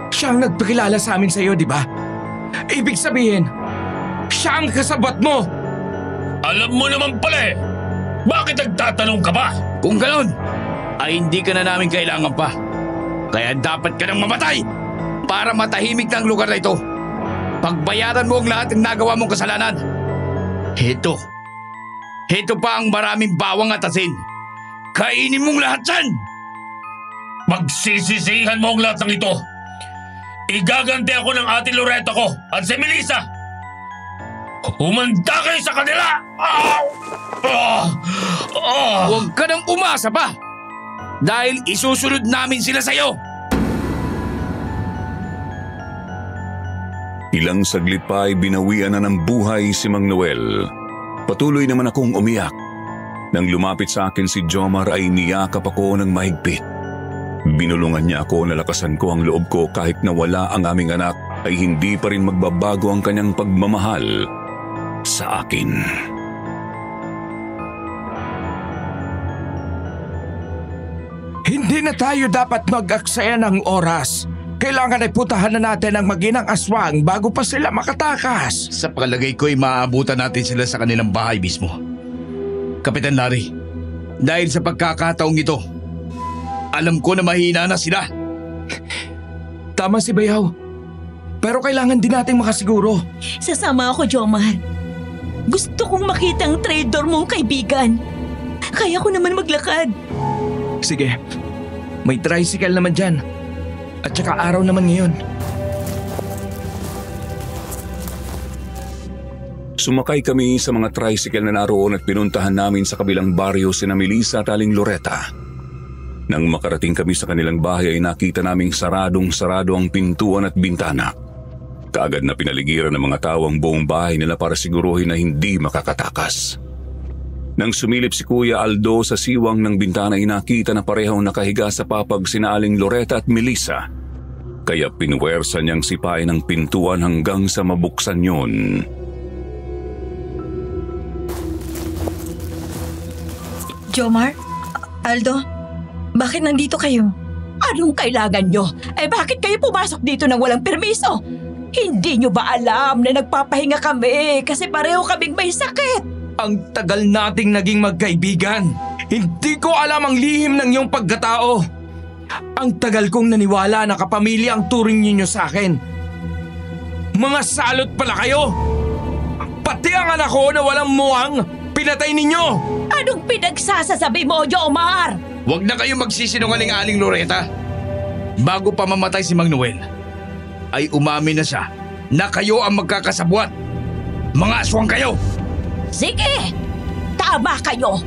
Siya ang nagpakilala sa amin sa iyo, di ba? Ibig sabihin, siya ang kasabot mo. Alam mo naman pala eh. Bakit nagtatanong ka ba? Kung ganon, ay hindi ka na namin kailangan pa. Kaya dapat ka nang mamatay para matahimik na ang lugar na ito. Pagbayaran mo ang lahat ng nagawa mong kasalanan. Heto pa ang maraming bawang at asin. Kainin mong lahat yan! Magsisisihan mo ang lahat ng ito. Igaganti ako ng ate Loretta ko at si Melissa. Humanda kayo sa kanila! Huwag ka nang umasa pa! Dahil isusunod namin sila sa'yo! Ilang saglit pa ay binawian na ng buhay si Mang Noel. Patuloy naman akong umiyak. Nang lumapit sa akin si Jomar ay niyakap ako ng mahigpit. Binulungan niya ako, nalakasan ko ang loob ko kahit nawala ang aming anak ay hindi pa rin magbabago ang kanyang pagmamahal sa akin. Hindi na tayo dapat mag-aksaya ng oras. Kailangan ay putahan na natin ang maginang aswang bago pa sila makatakas. Sa palagay ko'y maaabutan natin sila sa kanilang bahay mismo. Kapitan Larry, dahil sa pagkakataong ito, alam ko na mahina na sila. Tama si Bayaw. Pero kailangan din nating makasiguro. Sasama ako, Jomar. Gusto kong makita ang traitor mong kaibigan. Kaya ko naman maglakad. Sige, may tricycle naman dyan. At saka araw naman ngayon. Sumakay kami sa mga tricycle na naroon at pinuntahan namin sa kabilang baryo sina Melissa at Aling Loretta. Nang makarating kami sa kanilang bahay ay nakita naming saradong-sarado ang pintuan at bintana. Kaagad na pinaligiran ng mga tao ang buong bahay nila para siguruhin na hindi makakatakas. Nang sumilip si Kuya Aldo sa siwang ng bintana ay nakita na parehong nakahiga sa papag sina Aling Loretta at Melissa. Kaya pinuwersa niyang sipain ang pintuan hanggang sa mabuksan yun. Jomar? Aldo? Bakit nandito kayo? Anong kailangan nyo? Bakit kayo pumasok dito nang walang permiso? Hindi nyo ba alam na nagpapahinga kami kasi pareho kaming may sakit? Ang tagal nating naging magkaibigan. Hindi ko alam ang lihim ng iyong pagkatao. Ang tagal kong naniwala na kapamilya ang turing ninyo sa akin. Mga salot pala kayo! Pati ang anak ko na walang muwang, pinatay ninyo! Anong pinagsasasabi mo, Jomar? Huwag na kayo magsisinungaling, Aling Loretta. Bago pa mamatay si Mang Noel, ay umamin na siya na kayo ang magkakasabwat. Mga aswang kayo! Sige! Tama kayo!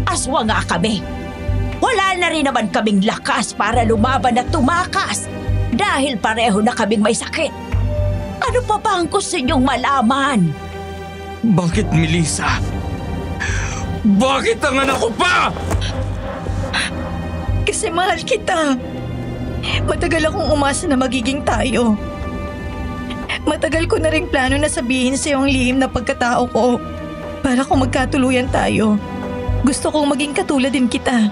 Aswang nga kami. Wala na rin naman kaming lakas para lumaban at tumakas dahil pareho na kaming may sakit. Ano pa ba ang gusto ninyong malaman? Bakit, Melissa? Bakit ang anak ko pa? Kasi mahal kita. Matagal akong umasa na magiging tayo. Matagal ko na rin plano na sabihin sa iyong lihim na pagkatao ko para kung magkatuluyan tayo. Gusto kong maging katulad din kita.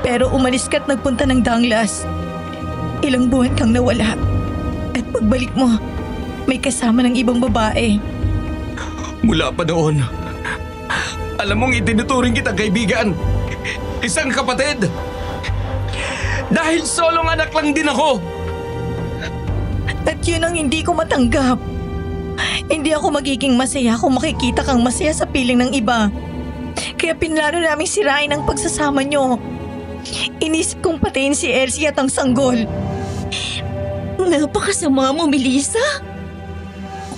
Pero umalis ka at nagpunta ng Danglas. Ilang buwan kang nawala. At pagbalik mo, may kasama ng ibang babae. Mula pa noon, alam mong itinuturing kita kaibigan. Isang kapatid. Dahil solong anak lang din ako. At yun ang hindi ko matanggap. Hindi ako magiging masaya kung makikita kang masaya sa piling ng iba. Kaya pinlano naming sirain ang pagsasama nyo. Inisip kong patayin si Elsie at ang sanggol. Napakasama mo, Melissa.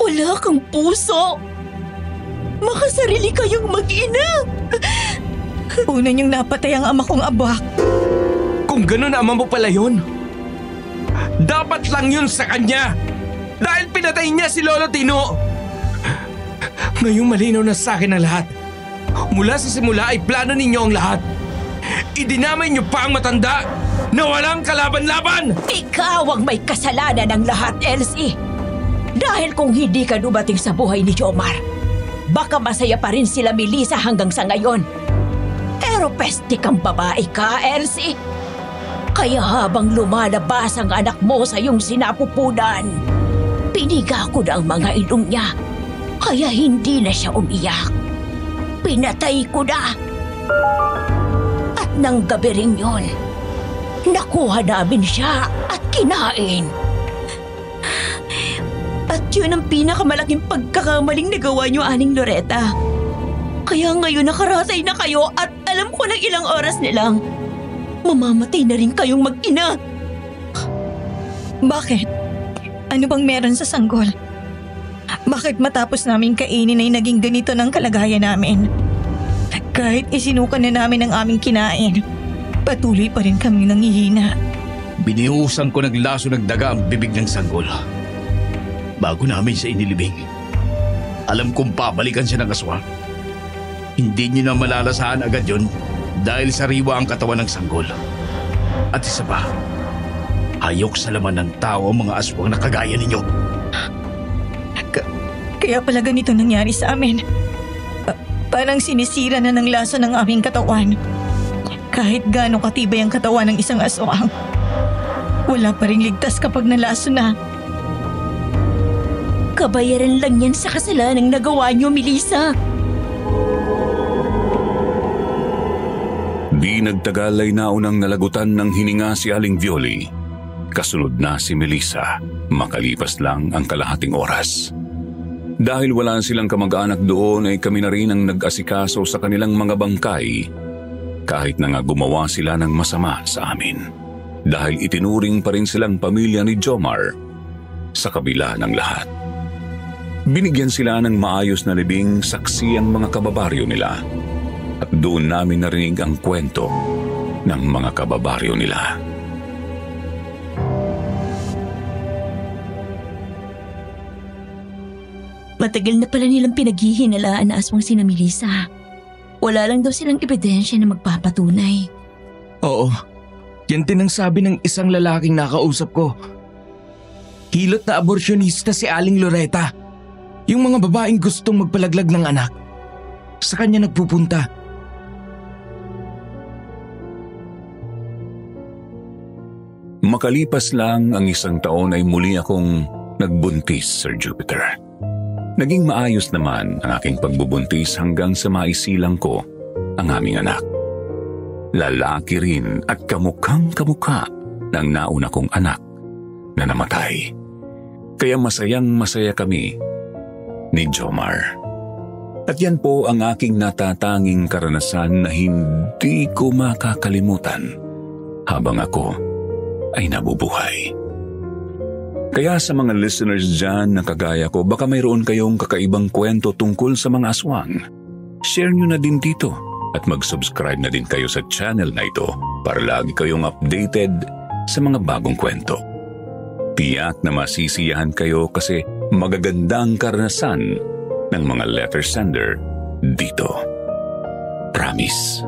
Wala kang puso. Makasarili kayong mag-ina. Una niyong napatay ang ama kong abak. Kung ganun ama mo pala yun, dapat lang yun sa kanya. Dahil pinatay niya si Lolo Tino. Ngayong malinaw na sa akin ang lahat. Mula sa simula ay plano ninyo ang lahat. Idinamay niyo pa ang matanda na walang kalaban-laban. Ikaw ang may kasalanan ng lahat, Elsie. Dahil kung hindi ka dumating sa buhay ni Jomar, baka masaya pa rin sila Melissa hanggang sa ngayon. Pero peste kang babae ka, Elsie. Kaya habang lumalabas ang anak mo sa iyong sinapupunan, piniga ko na ang mga ilong niya. Kaya hindi na siya umiyak. Pinatay ko na. At nang gabi rin yun, nakuha namin siya at kinain. At yun ang pinakamalaking pagkakamaling nagawa niyo, Aling Loretta. Kaya ngayon nakaratay na kayo at alam ko ng ilang oras nilang mamamatay na rin kayong mag-ina. Bakit? Ano bang meron sa sanggol? Bakit matapos namin kainin ay naging ganito ng kalagayan namin? Kahit isinukan na namin ang aming kinain, patuloy pa rin kami nangihina. Binihusan ko ng laso ng daga ang bibig ng sanggol. Bago namin siya inilibing, alam kong papalikan siya ng aswang. Hindi niyo na malalasahan agad yun dahil sariwa ang katawan ng sanggol. At isa pa, hayok sa laman ng tao ang mga aswang na kagaya ninyo. Kaya pala ganito nangyari sa amin. Parang sinisira na ng lasa ng aming katawan. Kahit gaano katibay ang katawan ng isang aswang, wala pa ring ligtas kapag nalaso na. Kabayaran lang yan sa kasalanang nagawa niyo, Melissa. Di nagtagal ay naunang nalagutan ng hininga si Aling Violi. Kasunod na si Melissa, makalipas lang ang kalahating oras. Dahil wala silang kamag-anak doon ay kami na rin ang nag-asikaso sa kanilang mga bangkay, kahit na nga gumawa sila ng masama sa amin. Dahil itinuring pa rin silang pamilya ni Jomar sa kabila ng lahat. Binigyan sila ng maayos na libing saksi ang mga kababaryo nila. At doon namin narinig ang kwento ng mga kababaryo nila. Matagal na pala nilang pinaghihinalaan na aswang sina Melissa. Wala lang daw silang ebidensya na magpapatunay. Oo, yan din ang sabi ng isang lalaking nakausap ko. Hilot na aborsyonista si Aling Loretta. Yung mga babaeng gustong magpalaglag ng anak, sa kanya nagpupunta. Makalipas lang ang isang taon ay muli akong nagbuntis, Sir Jupiter. Naging maayos naman ang aking pagbubuntis hanggang sa maisilang ko ang aming anak. Lalaki rin at kamukhang-kamukha ng nauna kong anak na namatay. Kaya masayang-masaya kami ni Jomar. At yan po ang aking natatanging karanasan na hindi ko makakalimutan habang ako ay nabubuhay. Kaya sa mga listeners dyan na kagaya ko, baka mayroon kayong kakaibang kwento tungkol sa mga aswang. Share nyo na din dito at mag-subscribe na din kayo sa channel na ito para lagi kayong updated sa mga bagong kwento. Tiyak na masisiyahan kayo kasi magagandang karanasan ng mga letter sender dito. Promise.